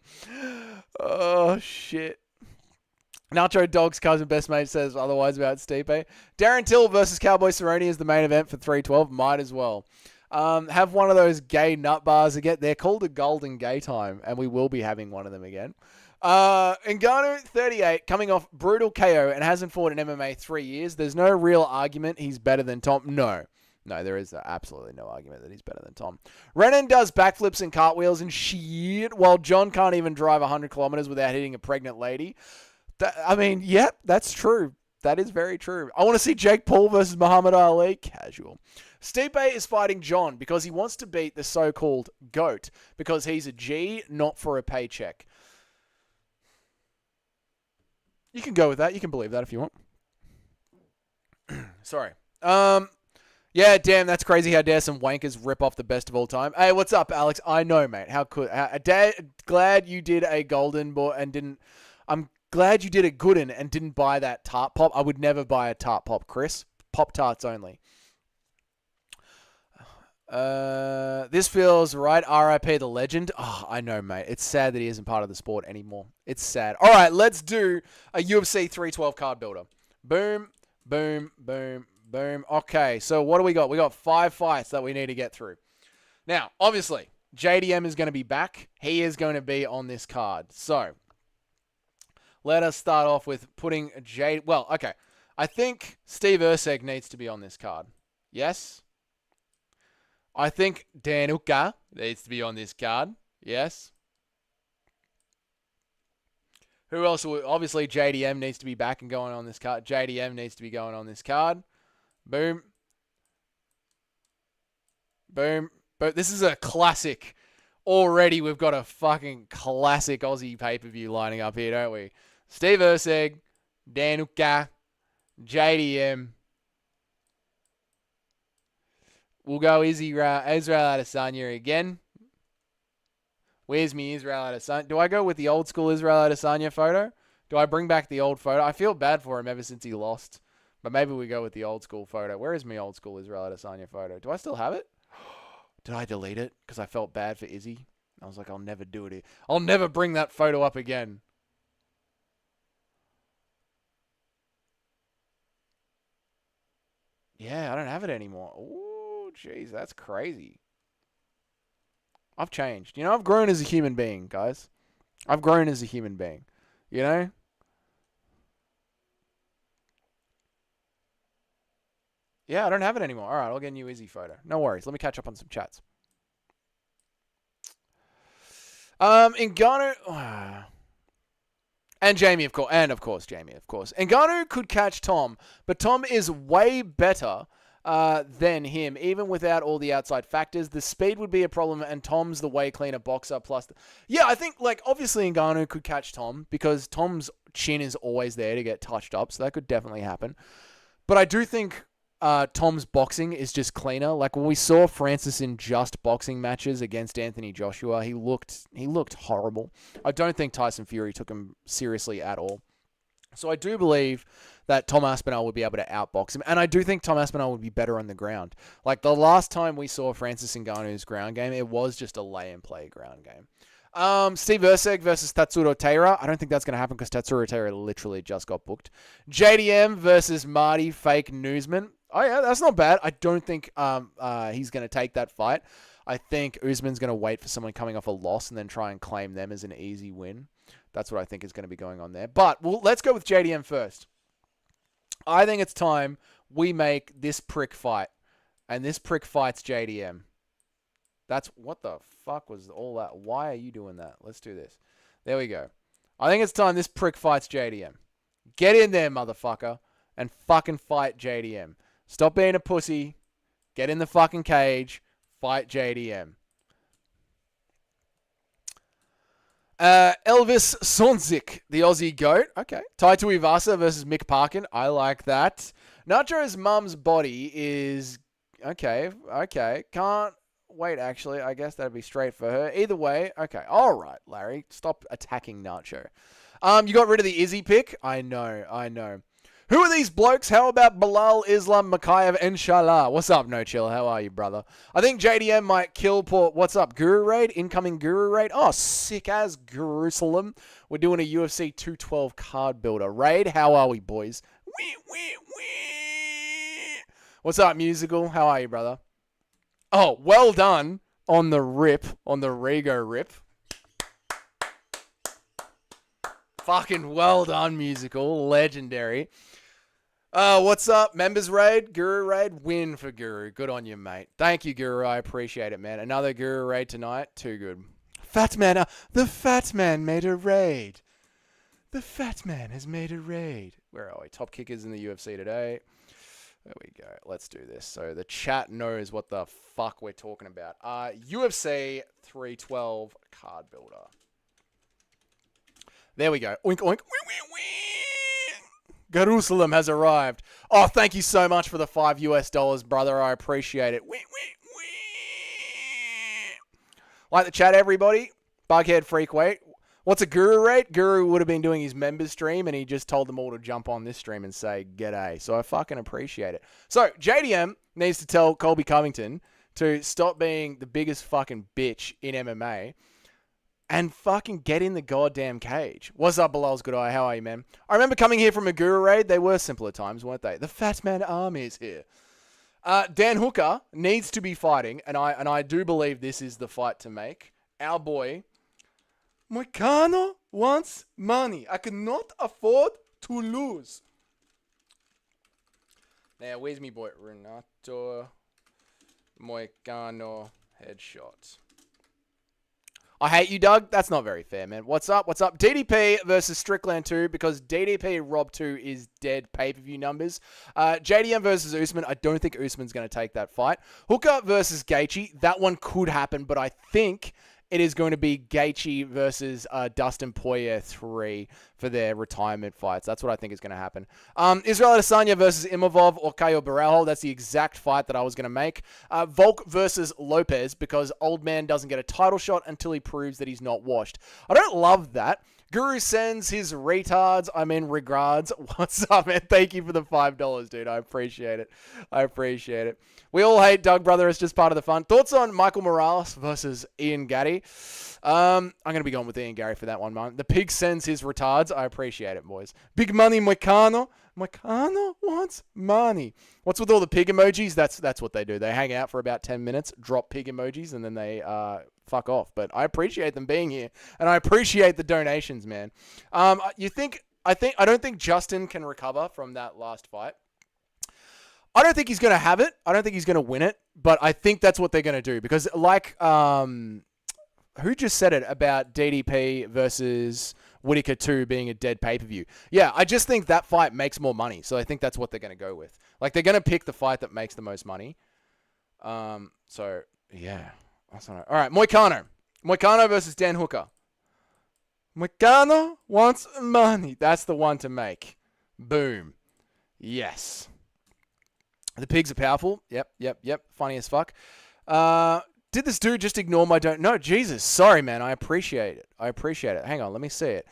Oh, shit. Nacho Dog's cousin best mate says otherwise about Stipe. Darren Till versus Cowboy Cerrone is the main event for 312. Might as well. Have one of those gay nut bars again. They're called a Golden Gay Time, and we will be having one of them again. Ngannou, 38, coming off brutal KO and hasn't fought in MMA 3 years. There's no real argument he's better than Tom. No. No, there is absolutely no argument that he's better than Tom. Renan does backflips and cartwheels and shit, while John can't even drive 100 kilometers without hitting a pregnant lady. Yep, that's true. That is very true. I want to see Jake Paul versus Muhammad Ali. Casual. Stipe is fighting John because he wants to beat the so-called GOAT because he's a G, not for a paycheck. You can go with that. You can believe that if you want. Sorry. Yeah, damn, that's crazy how dare some wankers rip off the best of all time. Hey, what's up, Alex? I know, mate. How could... glad you did a golden boy and didn't... I'm glad you did a good one and didn't buy that Tart Pop. I would never buy a Tart Pop, Chris. Pop-Tarts only. This feels right. RIP the legend. Oh, I know, mate. It's sad that he isn't part of the sport anymore. It's sad. All right, let's do a UFC 312 card builder. Boom, boom, boom, boom. Okay, so what do we got? We got 5 fights that we need to get through. Now, obviously, JDM is going to be back. He is going to be on this card. So, let us start off with putting Well, okay. I think Steve Erceg needs to be on this card. Yes? I think Danuka needs to be on this card. Yes. Who else? Obviously, JDM needs to be back and going on this card. JDM needs to be going on this card. Boom. Boom. But this is a classic. Already, we've got a fucking classic Aussie pay-per-view lining up here, don't we? Steve Erceg, Danuka, JDM. We'll go Israel Adesanya again. Where's me Israel Adesanya? Do I go with the old school Israel Adesanya photo? Do I bring back the old photo? I feel bad for him ever since he lost. But maybe we go with the old school photo. Where is my old school Israel Adesanya photo? Do I still have it? Did I delete it? Because I felt bad for Izzy. I was like, I'll never do it. I'll never bring that photo up again. Yeah, I don't have it anymore. Ooh, jeez, that's crazy. I've changed. You know, I've grown as a human being, guys. I've grown as a human being. You know? Yeah, I don't have it anymore. All right, I'll get a new Izzy photo. No worries. Let me catch up on some chats. Ngannou... And Jamie, of course. And, of course, Jamie, of course. Ngannou could catch Tom, but Tom is way better than him, even without all the outside factors. The speed would be a problem, and Tom's the way cleaner boxer. Plus, yeah, I think, like, obviously Ngannou could catch Tom because Tom's chin is always there to get touched up, so that could definitely happen. But I do think Tom's boxing is just cleaner. Like, when we saw Francis in just boxing matches against Anthony Joshua, he looked horrible. I don't think Tyson Fury took him seriously at all. So I do believe that Tom Aspinall would be able to outbox him. And I do think Tom Aspinall would be better on the ground. Like, the last time we saw Francis Ngannou's ground game, it was just a lay-and-play ground game. Steve Erceg versus Tatsuro Taira. I don't think that's going to happen because Tatsuro Taira literally just got booked. JDM versus Marty Fake Newsman. Oh, yeah, that's not bad. I don't think he's going to take that fight. I think Usman's going to wait for someone coming off a loss and then try and claim them as an easy win. That's what I think is going to be going on there. But let's go with JDM first. I think it's time we make this prick fight. And this prick fights JDM. That's... What the fuck was all that? Why are you doing that? Let's do this. There we go. I think it's time this prick fights JDM. Get in there, motherfucker. And fucking fight JDM. Stop being a pussy. Get in the fucking cage. Fight JDM. Elvis Sonzik, the Aussie GOAT. Okay. Taito Ivasa versus Mick Parkin. I like that. Nacho's mum's body is... Okay. Can't... Wait, actually. I guess that'd be straight for her. Either way. Okay. All right, Larry. Stop attacking Nacho. You got rid of the Izzy pick? I know. Who are these blokes? How about Bilal, Islam, Makayev, Inshallah? What's up, No Chill? How are you, brother? I think JDM might kill Port. What's up, Guru Raid? Incoming Guru Raid? Oh, sick as Jerusalem. We're doing a UFC 212 card builder. Raid, how are we, boys? Wee. What's up, Musical? How are you, brother? Oh, well done on the rip, on the Rego rip. Fucking well done, Musical. Legendary. What's up? Members raid, Guru raid, win for Guru. Good on you, mate. Thank you, Guru. I appreciate it, man. Another Guru raid tonight. Too good. Fat man, the fat man made a raid. The fat man has made a raid. Where are we? Top kickers in the UFC today. There we go. Let's do this. So the chat knows what the fuck we're talking about. UFC 312 card builder. There we go. Oink, oink. Jerusalem has arrived. Oh, thank you so much for the $5 brother. I appreciate it. Like the chat, everybody. Bughead Freak, wait. What's a Guru rate? Guru would have been doing his members stream, and he just told them all to jump on this stream and say, g'day. So I fucking appreciate it. So, JDM needs to tell Colby Covington to stop being the biggest fucking bitch in MMA and fucking get in the goddamn cage. What's up, Bilal's good eye? How are you, man? I remember coming here from a Guru raid. They were simpler times, weren't they? The Fat Man Army is here. Dan Hooker needs to be fighting, and I do believe this is the fight to make. Our boy... Moicano wants money. I cannot afford to lose. Now, where's me boy? Renato Moicano headshot. I hate you, Doug. That's not very fair, man. What's up? What's up? DDP versus Strickland 2 because DDP Rob 2 is dead pay-per-view numbers. JDM versus Usman. I don't think Usman's going to take that fight. Hooker versus Gaethje. That one could happen, but I think... it is going to be Gaethje versus Dustin Poirier 3 for their retirement fights. That's what I think is going to happen. Israel Adesanya versus Imavov or Caio Borralho. That's the exact fight that I was going to make. Volk versus Lopez because old man doesn't get a title shot until he proves that he's not washed. I don't love that. Guru sends his retards. I'm in regards. What's up, man? Thank you for the $5, dude. I appreciate it. I appreciate it. We all hate Doug, brother. It's just part of the fun. Thoughts on Michael Morales versus Ian Gatti? I'm going to be going with Ian Gary for that one, man. The pig sends his retards. I appreciate it, boys. Big money, Moicano. Moicano wants money. What's with all the pig emojis? That's what they do. They hang out for about 10 minutes, drop pig emojis, and then they fuck off. But I appreciate them being here, and I appreciate the donations, man. I don't think Justin can recover from that last fight. I don't think he's going to have it. I don't think he's going to win it, but I think that's what they're going to do because like who just said it about DDP versus Whittaker 2 being a dead pay-per-view? Yeah, I just think that fight makes more money, so I think that's what they're going to go with. Like, they're going to pick the fight that makes the most money. So, yeah. I don't know. All right, Moicano. Moicano versus Dan Hooker. Moicano wants money. That's the one to make. Boom. Yes. The pigs are powerful. Yep. Funny as fuck. Did this dude just ignore my don't? No, Jesus. Sorry, man. I appreciate it. Hang on. Let me see it.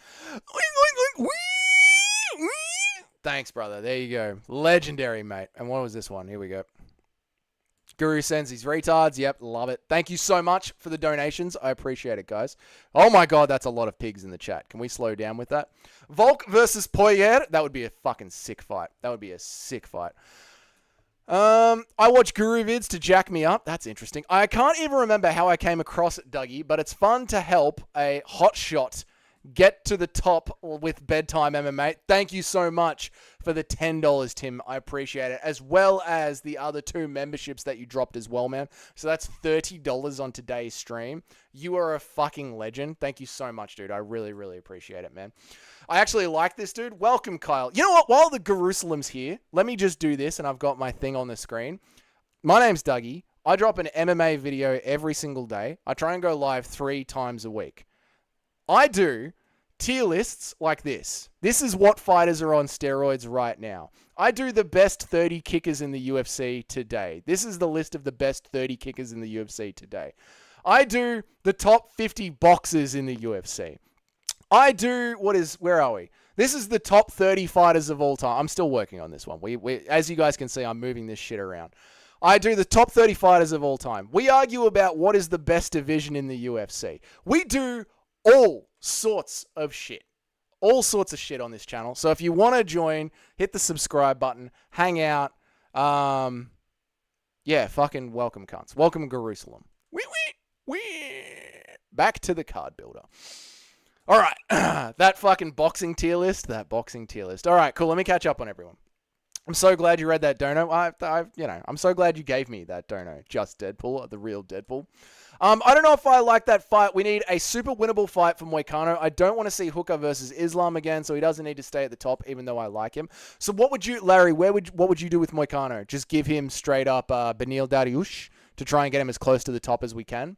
Thanks, brother. There you go. Legendary, mate. And what was this one? Here we go. Guru sends his retards. Yep, love it. Thank you so much for the donations. I appreciate it, guys. Oh my God, that's a lot of pigs in the chat. Can we slow down with that? Volk versus Poirier. That would be a fucking sick fight. I watch Guru vids to jack me up. That's interesting. I can't even remember how I came across it, Dougie, but it's fun to help a hot shot get to the top with Bedtime MMA. Thank you so much for the $10, Tim. I appreciate it. As well as the other 2 memberships that you dropped as well, man. So that's $30 on today's stream. You are a fucking legend. Thank you so much, dude. I really, really appreciate it, man. I actually like this, dude. Welcome, Kyle. You know what? While the Jerusalem's here, let me just do this, and I've got my thing on the screen. My name's Dougie. I drop an MMA video every single day. I try and go live 3 times a week. I do tier lists like this. This is what fighters are on steroids right now. I do the best 30 kickers in the UFC today. This is the list of the best 30 kickers in the UFC today. I do the top 50 boxers in the UFC. I do, where are we? This is the top 30 fighters of all time. I'm still working on this one. As you guys can see, I'm moving this shit around. I do the top 30 fighters of all time. We argue about what is the best division in the UFC. We do all sorts of shit. All sorts of shit on this channel. So if you want to join, hit the subscribe button, hang out. Yeah, fucking welcome, cunts. Welcome, Jerusalem. Back to the card builder. All right. That fucking boxing tier list. All right, cool. Let me catch up on everyone. I'm so glad you read that dono. I'm so glad you gave me that dono. Just Deadpool, the real Deadpool. I don't know if I like that fight. We need a super winnable fight for Moicano. I don't want to see Hooker versus Islam again, so he doesn't need to stay at the top, even though I like him. So what would you, Larry, what would you do with Moicano? Just give him straight up Benil Dariush to try and get him as close to the top as we can.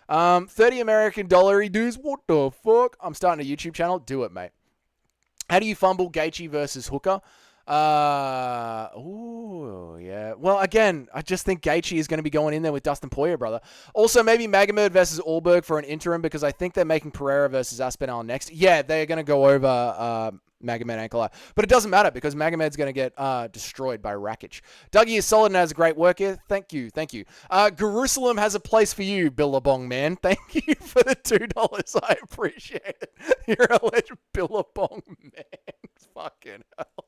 30 American dollar dudes. What the fuck? I'm starting a YouTube channel. Do it, mate. How do you fumble Gaethje versus Hooker? Yeah. Well, again, I just think Gaethje is going to be going in there with Dustin Poirier, brother. Also, maybe Magomed versus Allberg for an interim because I think they're making Pereira versus Aspinall next. Yeah, they're going to go over Magomed Ankle. But it doesn't matter because Magomed's going to get destroyed by Rakic. Dougie is solid and has great work here. Thank you. Jerusalem has a place for you, Billabong man. Thank you for the $2. I appreciate it. You're a legend, Billabong man. Fucking hell.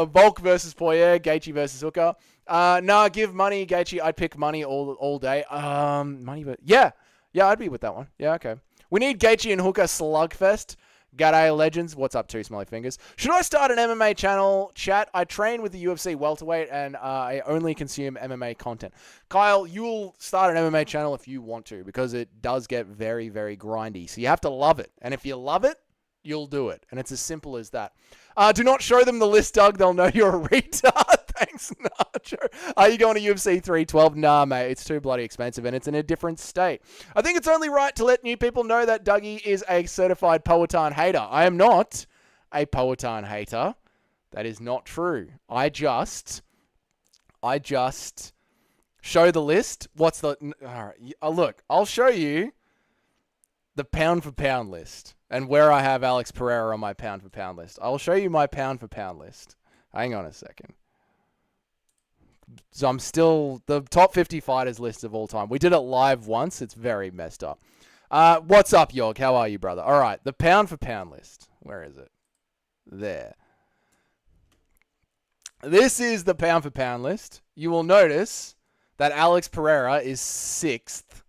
Volk versus Poirier, Gaethje versus Hooker. Give money, Gaethje. I'd pick money all day. Money, but yeah, I'd be with that one. Yeah, okay. We need Gaethje and Hooker slugfest. G'day, legends. What's up, two smelly fingers? Should I start an MMA channel? Chat. I train with the UFC welterweight, and I only consume MMA content. Kyle, you'll start an MMA channel if you want to, because it does get very, very grindy. So you have to love it, and if you love it, you'll do it. And it's as simple as that. Do not show them the list, Doug. They'll know you're a retard. Thanks, Nacho. Are you going to UFC 312? Nah, mate. It's too bloody expensive, and it's in a different state. I think it's only right to let new people know that Dougie is a certified Powhatan hater. I am not a Powhatan hater. That is not true. I just show the list. What's the... All right. Look, I'll show you the pound-for-pound list and where I have Alex Pereira on my pound-for-pound list. I'll show you my pound-for-pound list. Hang on a second. So I'm still the top 50 fighters list of all time. We did it live once. It's very messed up. What's up, York? How are you, brother? All right, the pound-for-pound list. Where is it? There. This is the pound-for-pound list. You will notice that Alex Pereira is sixth.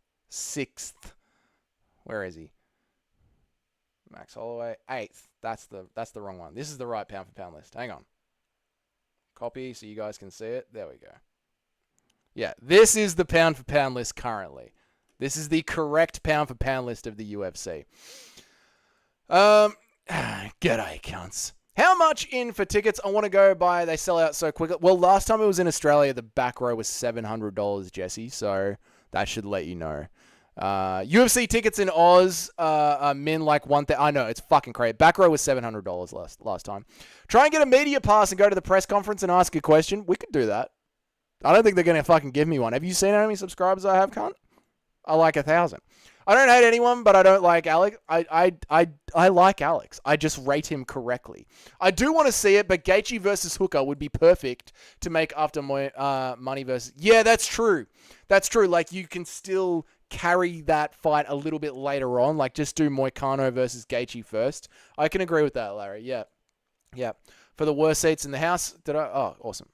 Where is he? Max Holloway, 8th. That's the wrong one. This is the right pound-for-pound list. Hang on. Copy so you guys can see it. There we go. Yeah, this is the pound-for-pound list currently. This is the correct pound-for-pound list of the UFC. G'day, cunts. How much in for tickets? I want to go buy. They sell out so quickly. Well, last time it was in Australia, the back row was $700, Jesse. So that should let you know. UFC tickets in Oz are min like one thing. I know, it's fucking crazy. Back row was $700 last time. Try and get a media pass and go to the press conference and ask a question. We could do that. I don't think they're going to fucking give me one. Have you seen how many subscribers I have, cunt? I like 1,000. I don't hate anyone, but I don't like Alex. I like Alex. I just rate him correctly. I do want to see it, but Gaethje versus Hooker would be perfect to make after money versus... Yeah, that's true. That's true. Like, you can still carry that fight a little bit later on. Like, just do Moicano versus Gaethje first. I can agree with that, Larry. Yeah. Yeah. For the worst seats in the house, did I... Oh, awesome.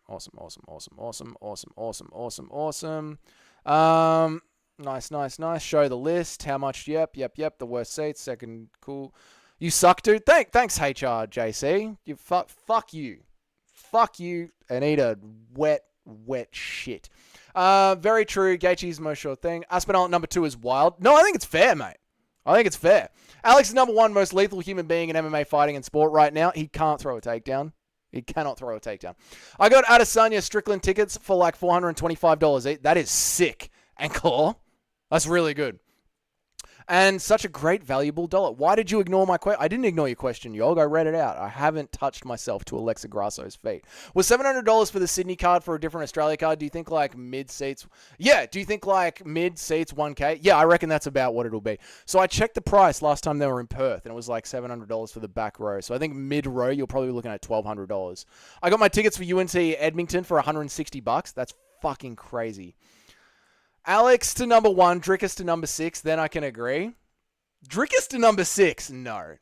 Nice. Show the list. How much? Yep. The worst seats. Second, cool. You suck, dude. Thanks, HRJC. You fuck you. Fuck you and eat a wet shit. Very true. Gaethje's most sure thing. Aspinall at number 2 is wild. No, I think it's fair, mate. I think it's fair. Alex is number 1 most lethal human being in MMA fighting and sport right now. He can't throw a takedown. He cannot throw a takedown. I got Adesanya Strickland tickets for like $425 each. That is sick. And claw. That's really good. And such a great, valuable dollar. Why did you ignore my question? I didn't ignore your question, Yog. I read it out. I haven't touched myself to Alexa Grasso's feet. Was $700 for the Sydney card for a different Australia card? Do you think like mid seats? Yeah. Do you think like mid seats 1K? Yeah, I reckon that's about what it'll be. So I checked the price last time they were in Perth, and it was like $700 for the back row. So I think mid row, you're probably looking at $1,200. I got my tickets for UNT Edmonton for $160. That's fucking crazy. Alex to number 1, Drickus to number 6, then I can agree. Drickus to number 6. No.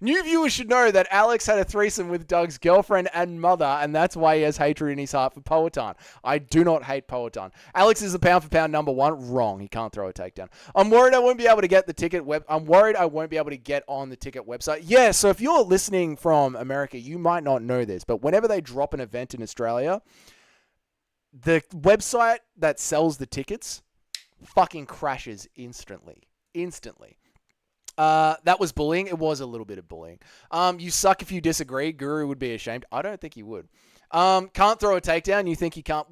New viewers should know that Alex had a threesome with Doug's girlfriend and mother, and that's why he has hatred in his heart for Poatan. I do not hate Poatan. Alex is the pound for pound number 1. Wrong. He can't throw a takedown. I'm worried I won't be able to get the ticket I'm worried I won't be able to get on the ticket website. Yeah, so if you're listening from America, you might not know this, but whenever they drop an event in Australia, the website that sells the tickets fucking crashes instantly. That was bullying. It was a little bit of bullying. You suck if you disagree. Guru would be ashamed. I don't think he would. Can't throw a takedown. You think he can't?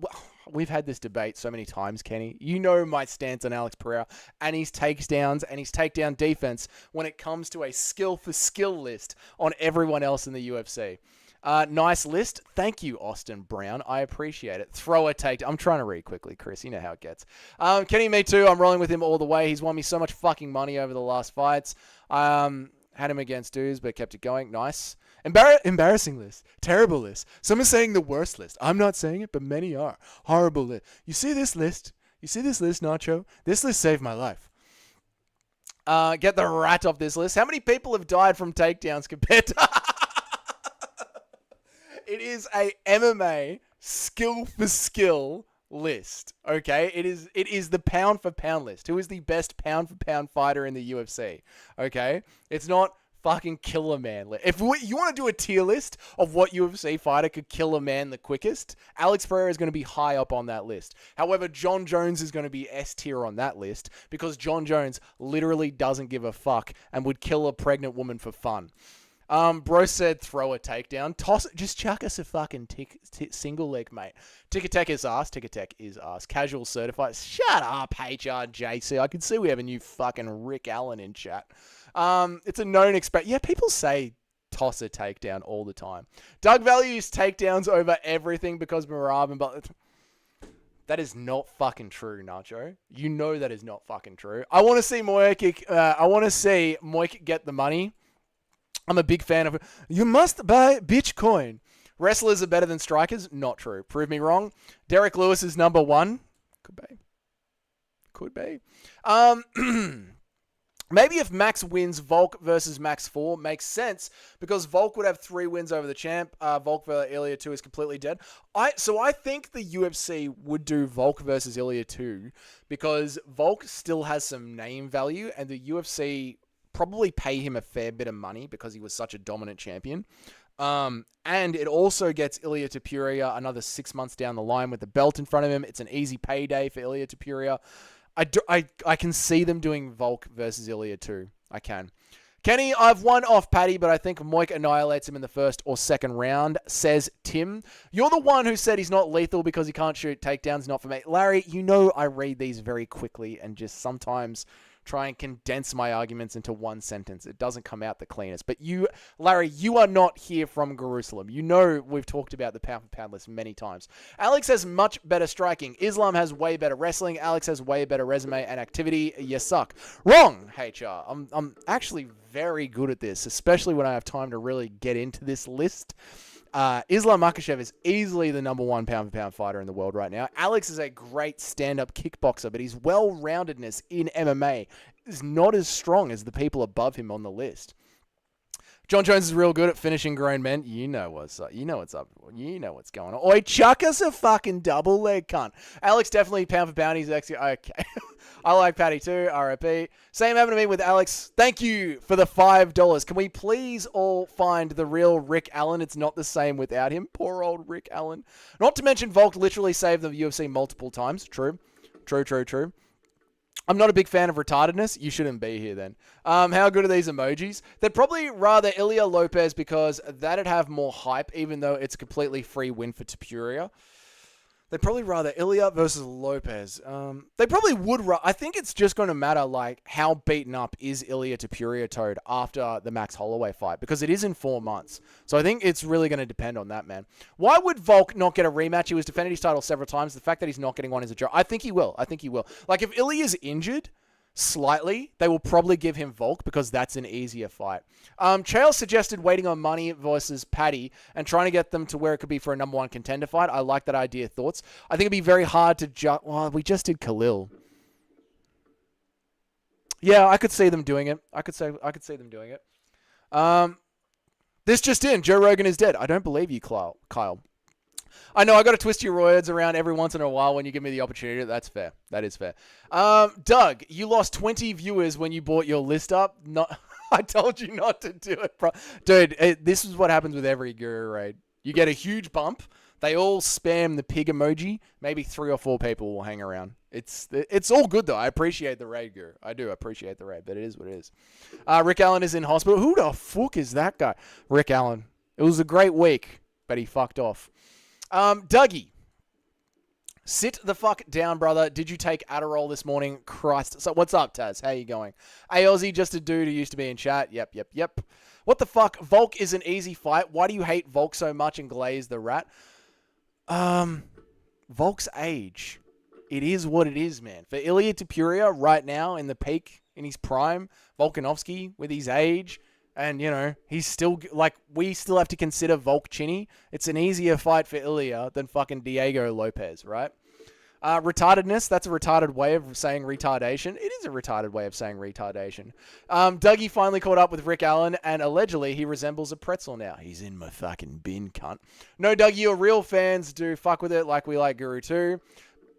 We've had this debate so many times, Kenny. You know my stance on Alex Pereira and his takedowns and his takedown defense when it comes to a skill for skill list on everyone else in the UFC. Nice list. Thank you, Austin Brown. I appreciate it. Throw a takedown. I'm trying to read quickly, Chris. You know how it gets. Kenny, me too. I'm rolling with him all the way. He's won me so much fucking money over the last fights. Had him against dudes, but kept it going. Nice. Embarrassing list. Terrible list. Some are saying the worst list. I'm not saying it, but many are. Horrible list. You see this list? Nacho? This list saved my life. Get the rat off this list. How many people have died from takedowns compared to... It is a MMA skill for skill list, okay? It is the pound for pound list. Who is the best pound for pound fighter in the UFC, okay? It's not fucking kill a man. If you want to do a tier list of what UFC fighter could kill a man the quickest, Alex Pereira is going to be high up on that list. However, John Jones is going to be S tier on that list because John Jones literally doesn't give a fuck and would kill a pregnant woman for fun. Bro said throw a takedown. Toss it. Just chuck us a fucking single leg, mate. Tic-a-tac is ass. Tic-a-tac is ass. Casual certified. Shut up, HRJC. I can see we have a new fucking Rick Allen in chat. It's a known Yeah, people say toss a takedown all the time. Doug values takedowns over everything because Marab but that is not fucking true, Nacho. You know that is not fucking true. I want to see Moik get the money. I'm a big fan of it. You must buy Bitcoin. Wrestlers are better than strikers. Not true. Prove me wrong. Derek Lewis is number 1. Could be. Maybe if Max wins Volk versus Max 4 makes sense because Volk would have 3 wins over the champ. Volk versus Ilya 2 is completely dead. So I think the UFC would do Volk versus Ilya 2 because Volk still has some name value and the UFC probably pay him a fair bit of money because he was such a dominant champion. And it also gets Ilya Topuria another 6 months down the line with the belt in front of him. It's an easy payday for Ilya Topuria. I can see them doing Volk versus Ilya too. I can. Kenny, I've won off Paddy, but I think Moik annihilates him in the first or second round, says Tim. You're the one who said he's not lethal because he can't shoot takedowns, not for me. Larry, you know I read these very quickly and just sometimes try and condense my arguments into one sentence. It doesn't come out the cleanest. But you, Larry, you are not here from Jerusalem. You know we've talked about the pound for pound list many times. Alex has much better striking. Islam has way better wrestling. Alex has way better resume and activity. You suck. Wrong, HR. I'm actually very good at this, especially when I have time to really get into this list. Islam Makhachev is easily the number 1 pound for pound fighter in the world right now. Alex is a great stand-up kickboxer, but his well-roundedness in MMA is not as strong as the people above him on the list. John Jones is real good at finishing grown men. You know what's up. You know what's up. You know what's going on. Oi, chuck us a fucking double leg, cunt. Alex definitely pound for pound. He's actually okay. I like Patty too. RIP. Same happened to me with Alex. Thank you for the $5. Can we please all find the real Rick Allen? It's not the same without him. Poor old Rick Allen. Not to mention Volk literally saved the UFC multiple times. True. I'm not a big fan of retardedness. You shouldn't be here then. How good are these emojis? They'd probably rather Ilya Lopez because that'd have more hype, even though it's a completely free win for Topuria. They'd probably rather Ilya versus Lopez. They probably would. I think it's just going to matter like how beaten up is Ilya Topuria Toad after the Max Holloway fight because it is in 4 months. So I think it's really going to depend on that, man. Why would Volk not get a rematch? He was defended his title several times. The fact that he's not getting one is a joke. I think he will. Like if Ilya's injured slightly, they will probably give him Volk because that's an easier fight. Chael suggested waiting on Money versus Paddy and trying to get them to where it could be for a number 1 contender fight. I like that idea. Thoughts? I think it'd be very hard to we just did Khalil. Yeah, I could see them doing it. I could see them doing it. This just in, Joe Rogan is dead. I don't believe you, Kyle. I know I got to twist your words around every once in a while when you give me the opportunity. That's fair. That is fair. Doug, you lost 20 viewers when you bought your list up. Not, I told you not to do it, bro. Dude, this is what happens with every Guru raid. You get a huge bump. They all spam the pig emoji. Maybe 3 or 4 people will hang around. It's all good, though. I appreciate the raid, Guru. I do appreciate the raid, but it is what it is. Rick Allen is in hospital. Who the fuck is that guy? Rick Allen. It was a great week, but he fucked off. Dougie. Sit the fuck down, brother. Did you take Adderall this morning? Christ. So what's up, Taz? How you going? Hey, Aussie, just a dude who used to be in chat. Yep. What the fuck? Volk is an easy fight. Why do you hate Volk so much and Glaze the Rat? Volk's age. It is what it is, man. For Ilya Topuria right now in the peak, in his prime, Volkanovski with his age, and, you know, he's still, like, we still have to consider Volk Chinny. It's an easier fight for Ilya than fucking Diego Lopez, right? Retardedness, that's a retarded way of saying retardation. It is a retarded way of saying retardation. Dougie finally caught up with Rick Allen, and allegedly he resembles a pretzel now. He's in my fucking bin, cunt. No, Dougie, your real fans do fuck with it like we like Guru too.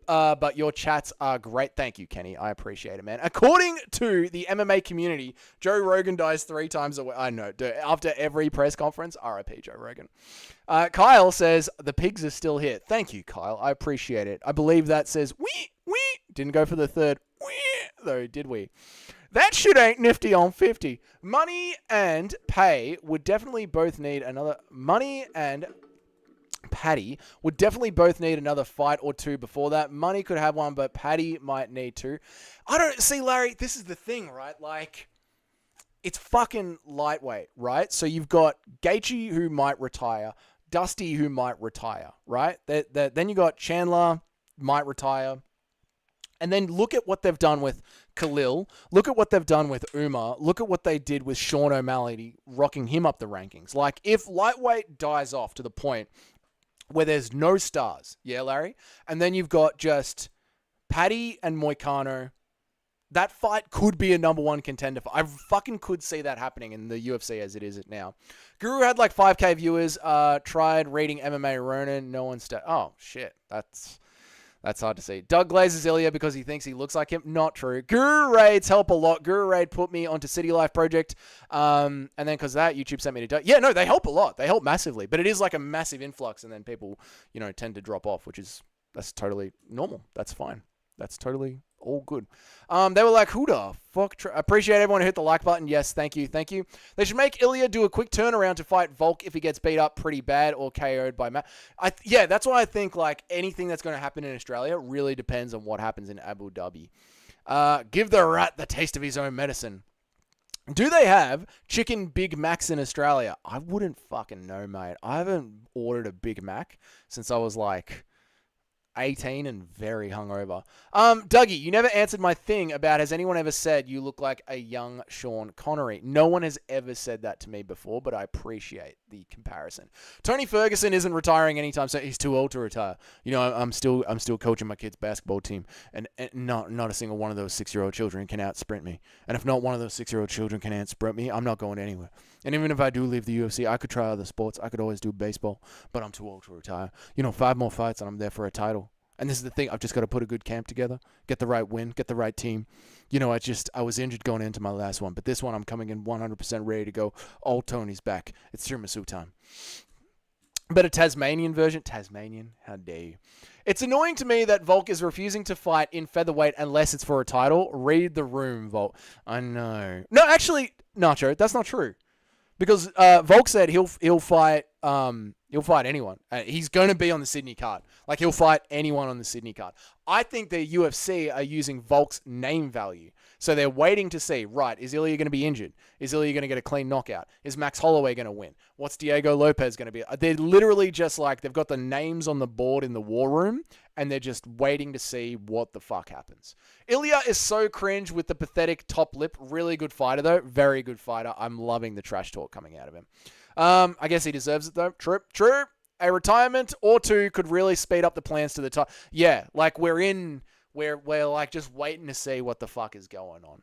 But your chats are great. Thank you, Kenny. I appreciate it, man. According to the MMA community, Joe Rogan dies 3 times a week. I know. After every press conference, RIP Joe Rogan. Kyle says, the pigs are still here. Thank you, Kyle. I appreciate it. I believe that says, wee. Didn't go for the third, wee, though, did we? That shit ain't nifty on 50. Money and Pay would definitely both need another... Money and... Paddy would definitely both need another fight or 2 before that. Money could have one, but Paddy might need 2. I don't see, Larry. This is the thing, right? Like, it's fucking lightweight, right? So you've got Gaethje who might retire, Dusty who might retire, right? Then you got Chandler might retire, and then look at what they've done with Khalil. Look at what they've done with Umar. Look at what they did with Sean O'Malley, rocking him up the rankings. Like, if lightweight dies off to the point where there's no stars, yeah, Larry? And then you've got just Paddy and Moicano. That fight could be a number 1 contender. I fucking could see that happening in the UFC as it is now. Guru had like 5K viewers, tried reading MMA Ronin. No one's... Oh, shit. That's hard to see. Doug glazes Ilya because he thinks he looks like him. Not true. Guru Raids help a lot. Guru Raid put me onto City Life Project. And then because of that, YouTube sent me to Doug. Yeah, no, they help a lot. They help massively. But it is like a massive influx. And then people, you know, tend to drop off, that's totally normal. That's fine. That's totally all good. They were like, who the fuck? Appreciate everyone who hit the like button. Yes, thank you. They should make Ilya do a quick turnaround to fight Volk if he gets beat up pretty bad or KO'd by Matt. Yeah, that's why I think like anything that's going to happen in Australia really depends on what happens in Abu Dhabi. Give the rat the taste of his own medicine. Do they have chicken Big Macs in Australia? I wouldn't fucking know, mate. I haven't ordered a Big Mac since I was like 18 and very hungover. Dougie, you never answered my thing about has anyone ever said you look like a young Sean Connery? No one has ever said that to me before, but I appreciate the comparison. Tony Ferguson isn't retiring anytime soon. He's too old to retire. You know, I'm still coaching my kids' basketball team, and not a single one of those 6-year-old children can out sprint me. And if not one of those 6-year-old children can out sprint me, I'm not going anywhere. And even if I do leave the UFC, I could try other sports. I could always do baseball, but I'm too old to retire. You know, 5 more fights and I'm there for a title. And this is the thing, I've just got to put a good camp together, get the right win, get the right team. You know, I was injured going into my last one, but this one I'm coming in 100% ready to go. Old Tony's back. It's tiramisu time. But a Tasmanian version? Tasmanian? How dare you? It's annoying to me that Volk is refusing to fight in featherweight unless it's for a title. Read the room, Volk. I know. No, actually, Nacho, that's not true. Because Volk said he'll fight anyone. He's going to be on the Sydney card. Like, he'll fight anyone on the Sydney card. I think the UFC are using Volk's name value. So they're waiting to see, right, is Ilya going to be injured? Is Ilya going to get a clean knockout? Is Max Holloway going to win? What's Diego Lopez going to be? They're literally just like, they've got the names on the board in the war room, and they're just waiting to see what the fuck happens. Ilya is so cringe with the pathetic top lip. Really good fighter, though. Very good fighter. I'm loving the trash talk coming out of him. I guess he deserves it, though. True. A retirement or 2 could really speed up the plans to the top. Yeah, like we're like just waiting to see what the fuck is going on.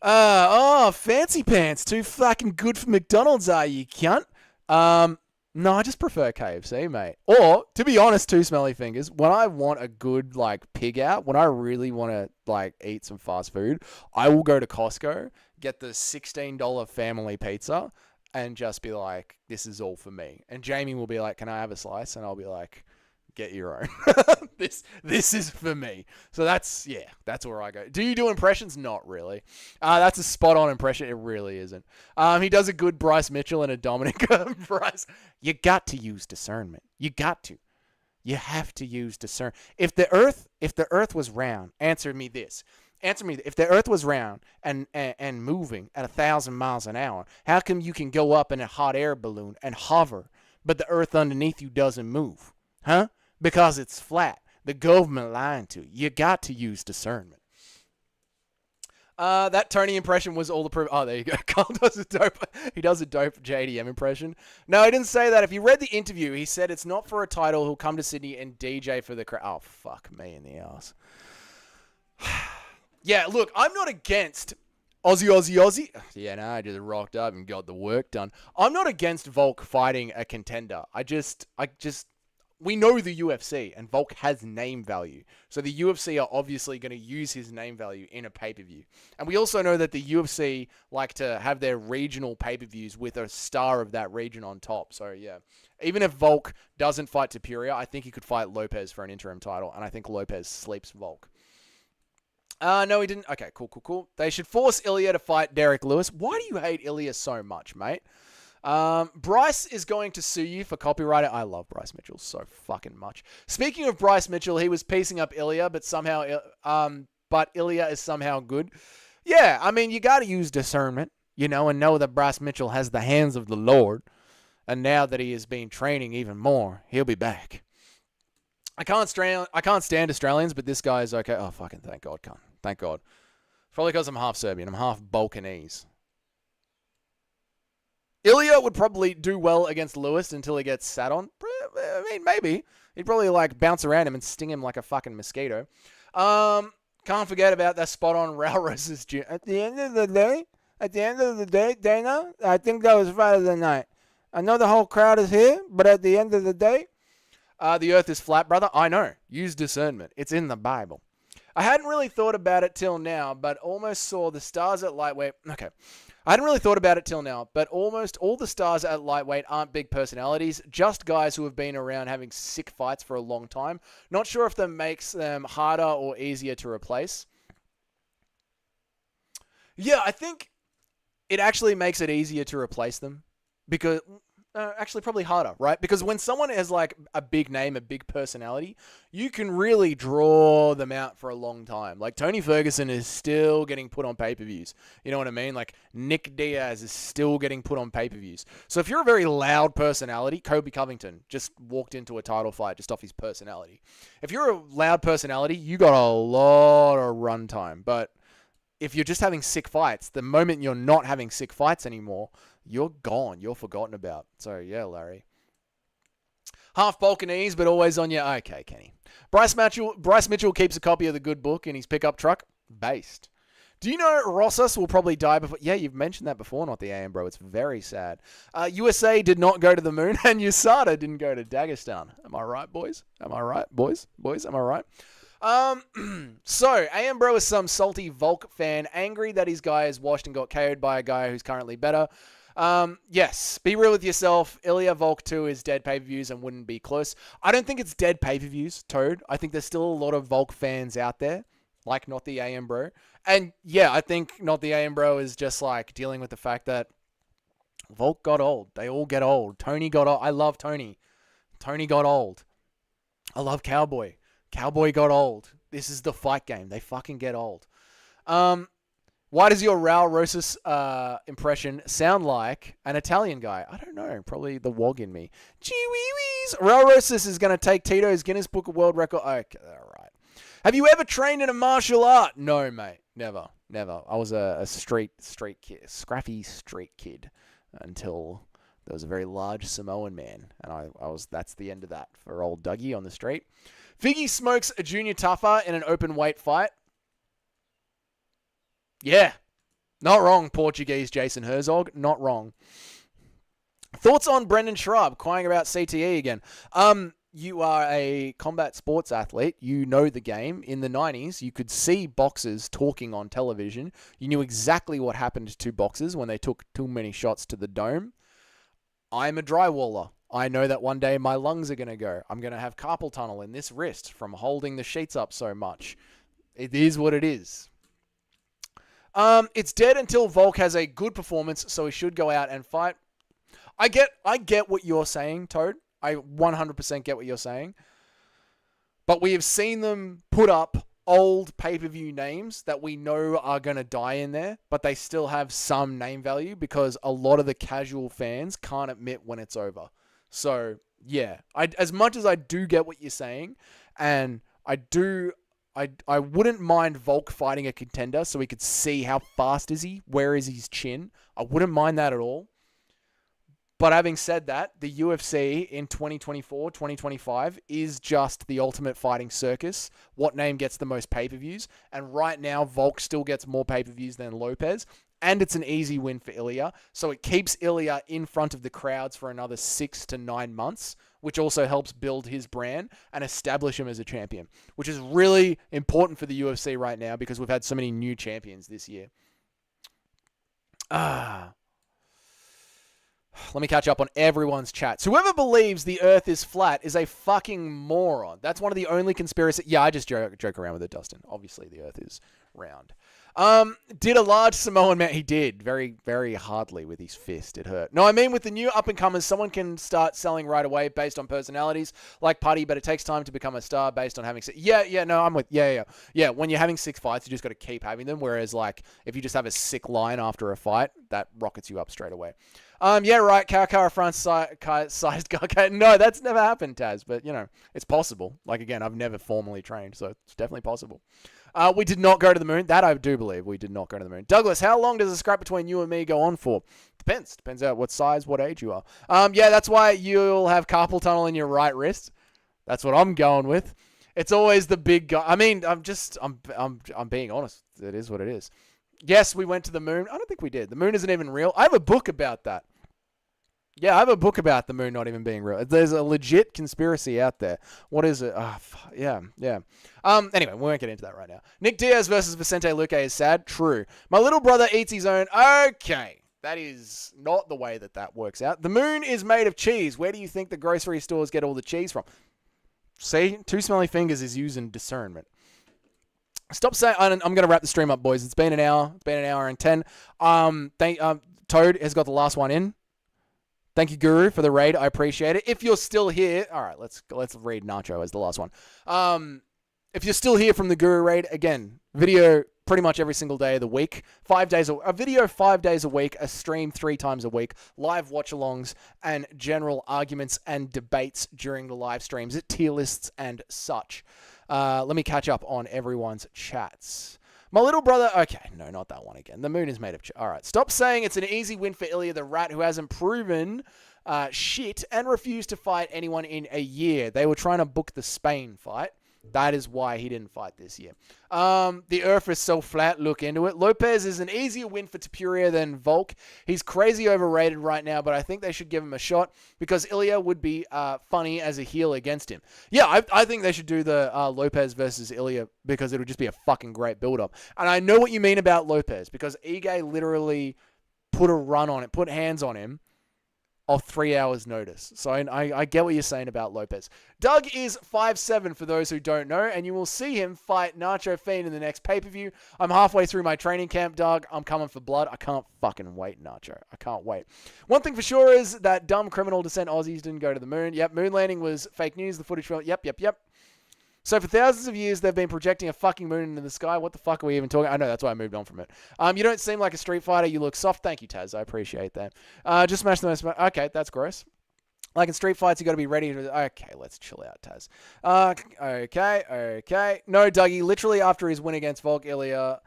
Fancy pants. Too fucking good for McDonald's, are you, cunt? No, I just prefer KFC, mate. Or, to be honest, too smelly fingers. When I want a good, like, pig out, when I really want to, like, eat some fast food, I will go to Costco, get the $16 family pizza, and just be like, this is all for me. And Jamie will be like, can I have a slice? And I'll be like, get your own. This is for me. So that's where I go. Do you do impressions? Not really. That's a spot on impression. It really isn't. He does a good Bryce Mitchell and a Dominic Bryce. You got to use discernment. You got to. You have to use discernment. If the earth was round, answer me this. Answer me. If the earth was round and moving at 1,000 miles an hour, how come you can go up in a hot air balloon and hover, but the earth underneath you doesn't move? Huh? Because it's flat. The government lying to you. You got to use discernment. That Tony impression was all the proof. Oh, there you go. Carl does a dope. He does a dope JDM impression. No, he didn't say that. If you read the interview, he said it's not for a title. He'll come to Sydney and DJ for the crowd. Oh, fuck me in the ass. Yeah, look, I'm not against Aussie. Yeah, no, I just rocked up and got the work done. I'm not against Volk fighting a contender. We know the UFC, and Volk has name value. So the UFC are obviously going to use his name value in a pay-per-view. And we also know that the UFC like to have their regional pay-per-views with a star of that region on top. So, yeah. Even if Volk doesn't fight Superior, I think he could fight Lopez for an interim title, and I think Lopez sleeps Volk. No, he didn't. Okay, cool. They should force Ilya to fight Derek Lewis. Why do you hate Ilya so much, mate? Bryce is going to sue you for copyright. I love Bryce Mitchell so fucking much. Speaking of Bryce Mitchell, he was piecing up Ilya, but Ilya is somehow good. Yeah, I mean, you got to use discernment, and know that Bryce Mitchell has the hands of the Lord. And now that he has been training even more, he'll be back. I can't stand Australians, but this guy is okay. Oh, fucking thank God, cunt. Thank God. Probably because I'm half Serbian. I'm half Balkanese. Ilya would probably do well against Lewis until he gets sat on. I mean, maybe. He'd probably, bounce around him and sting him like a fucking mosquito. Can't forget about that spot on Raul Rosa's gym. At the end of the day, Dana, I think that was Friday the night. I know the whole crowd is here, but at the end of the day, the earth is flat, brother. I know. Use discernment. It's in the Bible. I hadn't really thought about it till now, but almost saw the stars at lightweight. Okay. I hadn't really thought about it till now, but almost all the stars at lightweight aren't big personalities, just guys who have been around having sick fights for a long time. Not sure if that makes them harder or easier to replace. Yeah, I think it actually makes it easier to replace them because... actually, probably harder, right? Because when someone has a big name, a big personality, you can really draw them out for a long time. Like Tony Ferguson is still getting put on pay-per-views. You know what I mean? Like Nick Diaz is still getting put on pay-per-views. So if you're a very loud personality, Kobe Covington just walked into a title fight just off his personality. If you're a loud personality, you got a lot of runtime. But if you're just having sick fights, the moment you're not having sick fights anymore, you're gone. You're forgotten about. So, yeah, Larry. Half Balkanese, but always on your... Okay, Kenny. Bryce Mitchell keeps a copy of the good book in his pickup truck. Based. Do you know Rosas will probably die before... Yeah, you've mentioned that before, not the AM, bro. It's very sad. USA did not go to the moon, and USADA didn't go to Dagestan. Am I right, boys? Am I right, boys? Boys, am I right? So, AM Bro is some salty Volk fan, angry that his guy is washed and got KO'd by a guy who's currently better. Yes, be real with yourself. Ilya Volk 2 is dead pay-per-views and wouldn't be close. I don't think it's dead pay-per-views, Toad. I think there's still a lot of Volk fans out there, like Not the AM Bro. And yeah, I think Not the AM Bro is just dealing with the fact that Volk got old. They all get old. Tony got old. I love Tony. Tony got old. I love Cowboy. Cowboy got old. This is the fight game. They fucking get old. Why does your Raul Rosas impression sound like an Italian guy? I don't know. Probably the wog in me. Gee wee wees. Raul Rosas is going to take Tito's Guinness Book of World Record. Okay, all right. Have you ever trained in a martial art? No, mate. Never. I was a street kid, scrappy street kid until there was a very large Samoan man. And that's the end of that for old Dougie on the street. Figgy smokes a junior tougher in an open weight fight. Yeah. Not wrong, Portuguese Jason Herzog. Not wrong. Thoughts on Brendan Shrub crying about CTE again? You are a combat sports athlete. You know the game. In the 90s, you could see boxers talking on television. You knew exactly what happened to boxers when they took too many shots to the dome. I'm a drywaller. I know that one day my lungs are going to go. I'm going to have carpal tunnel in this wrist from holding the sheets up so much. It is what it is. It's dead until Volk has a good performance, so he should go out and fight. I get what you're saying, Toad. I 100% get what you're saying. But we have seen them put up old pay-per-view names that we know are going to die in there, but they still have some name value because a lot of the casual fans can't admit when it's over. So, yeah. As much as I do get what you're saying, and I wouldn't mind Volk fighting a contender so we could see how fast is he, where is his chin. I wouldn't mind that at all. But having said that, the UFC in 2024, 2025 is just the ultimate fighting circus. What name gets the most pay-per-views? And right now, Volk still gets more pay-per-views than Lopez. And it's an easy win for Ilya. So it keeps Ilya in front of the crowds for another 6 to 9 months, which also helps build his brand and establish him as a champion, which is really important for the UFC right now because we've had so many new champions this year. Let me catch up on everyone's chats. Whoever believes the earth is flat is a fucking moron. That's one of the only conspiracy... Yeah, I just joke around with it, Dustin. Obviously, the earth is round. Did a large Samoan man... He did. Very, very hardly with his fist. It hurt. No, I mean with the new up-and-comers, someone can start selling right away based on personalities, like Putty, but it takes time to become a star based on having... No, I'm with... Yeah, when you're having 6 fights, you just got to keep having them, whereas, like, if you just have a sick line after a fight, that rockets you up straight away. Yeah, right, Karakara front-sized guy. No, that's never happened, Taz, but, you know, it's possible. Like, again, I've never formally trained, so it's definitely possible. We did not go to the moon. That I do believe. We did not go to the moon. Douglas, how long does a scrap between you and me go on for? Depends. Depends on what size, what age you are. Yeah, that's why you'll have carpal tunnel in your right wrist. That's what I'm going with. It's always the big guy. I mean, I'm being honest. It is what it is. Yes, we went to the moon. I don't think we did. The moon isn't even real. I have a book about that. Yeah, I have a book about the moon not even being real. There's a legit conspiracy out there. What is it? Yeah. Anyway, we won't get into that right now. Nick Diaz versus Vicente Luque is sad. True. My little brother eats his own. Okay. That is not the way that works out. The moon is made of cheese. Where do you think the grocery stores get all the cheese from? See? 2 smelly fingers is using discernment. Stop saying... I'm going to wrap the stream up, boys. It's been an hour. It's been an hour and 10. Toad has got the last one in. Thank you, Guru, for the raid. I appreciate it. If you're still here... All right, let's read Nacho as the last one. If you're still here from the Guru raid, again, video pretty much every single day of the week. A video 5 days a week, a stream 3 times a week, live watch-alongs, and general arguments and debates during the live streams, tier lists and such. Let me catch up on everyone's chats. My little brother... Okay, no, not that one again. The moon is made of... All right, stop saying it's an easy win for Ilya the Rat, who hasn't proven shit and refused to fight anyone in a year. They were trying to book the Spain fight. That is why he didn't fight this year. The earth is so flat. Look into it. Lopez is an easier win for Topuria than Volk. He's crazy overrated right now, but I think they should give him a shot because Ilya would be funny as a heel against him. Yeah, I think they should do the Lopez versus Ilya because it would just be a fucking great build-up. And I know what you mean about Lopez because Ige literally put a run on it, put hands on him of 3 hours notice. So I get what you're saying about Lopez. Doug is 5'7" for those who don't know, and you will see him fight Nacho Fiend in the next pay-per-view. I'm halfway through my training camp, Doug. I'm coming for blood. I can't fucking wait, Nacho. I can't wait. One thing for sure is that dumb criminal descent Aussies didn't go to the moon. Yep, moon landing was fake news. The footage... Yep. So for thousands of years, they've been projecting a fucking moon into the sky. What the fuck are we even talking? I know, that's why I moved on from it. You don't seem like a Street Fighter. You look soft. Thank you, Taz. I appreciate that. Just smash the most... Okay, that's gross. Like in Street Fights, you got to be ready to... Okay, let's chill out, Taz. Okay. No, Dougie. Literally after his win against Volk, Ilya...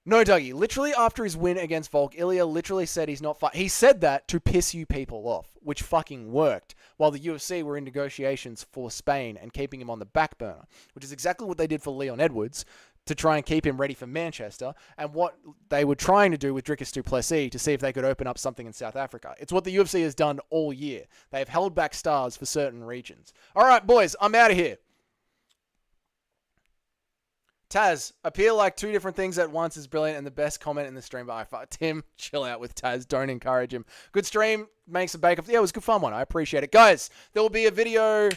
No, Dougie. Literally after his win against Volk, Ilya literally said he's not... He said that to piss you people off, which fucking worked, while the UFC were in negotiations for Spain and keeping him on the back burner, which is exactly what they did for Leon Edwards, to try and keep him ready for Manchester, and what they were trying to do with Dricus du Plessis to see if they could open up something in South Africa. It's what the UFC has done all year. They have held back stars for certain regions. All right, boys, I'm out of here. Taz, appear like two different things at once is brilliant and the best comment in the stream by far. Tim, chill out with Taz. Don't encourage him. Good stream. Makes a bake-off. Yeah, it was a good fun one. I appreciate it. Guys, there will be a video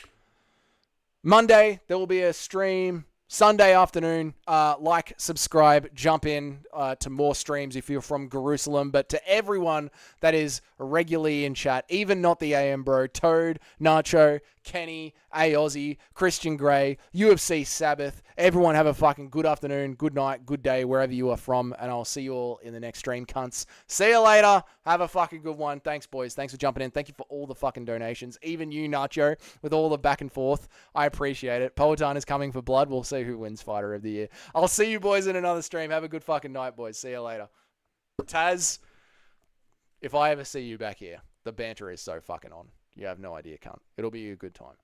Monday. There will be a stream Sunday afternoon. Like, subscribe, jump in to more streams if you're from Jerusalem. But to everyone that is regularly in chat, even not the AM bro, Toad, Nacho, Kenny, A Aussie, Christian Grey, UFC Sabbath, everyone have a fucking good afternoon, good night, good day, wherever you are from, and I'll see you all in the next stream, cunts. See you later. Have a fucking good one. Thanks, boys. Thanks for jumping in. Thank you for all the fucking donations. Even you, Nacho, with all the back and forth. I appreciate it. Poetan is coming for blood. We'll see who wins Fighter of the Year. I'll see you boys in another stream. Have a good fucking night, boys. See you later. Taz, if I ever see you back here, the banter is so fucking on. You have no idea, cunt. It'll be a good time.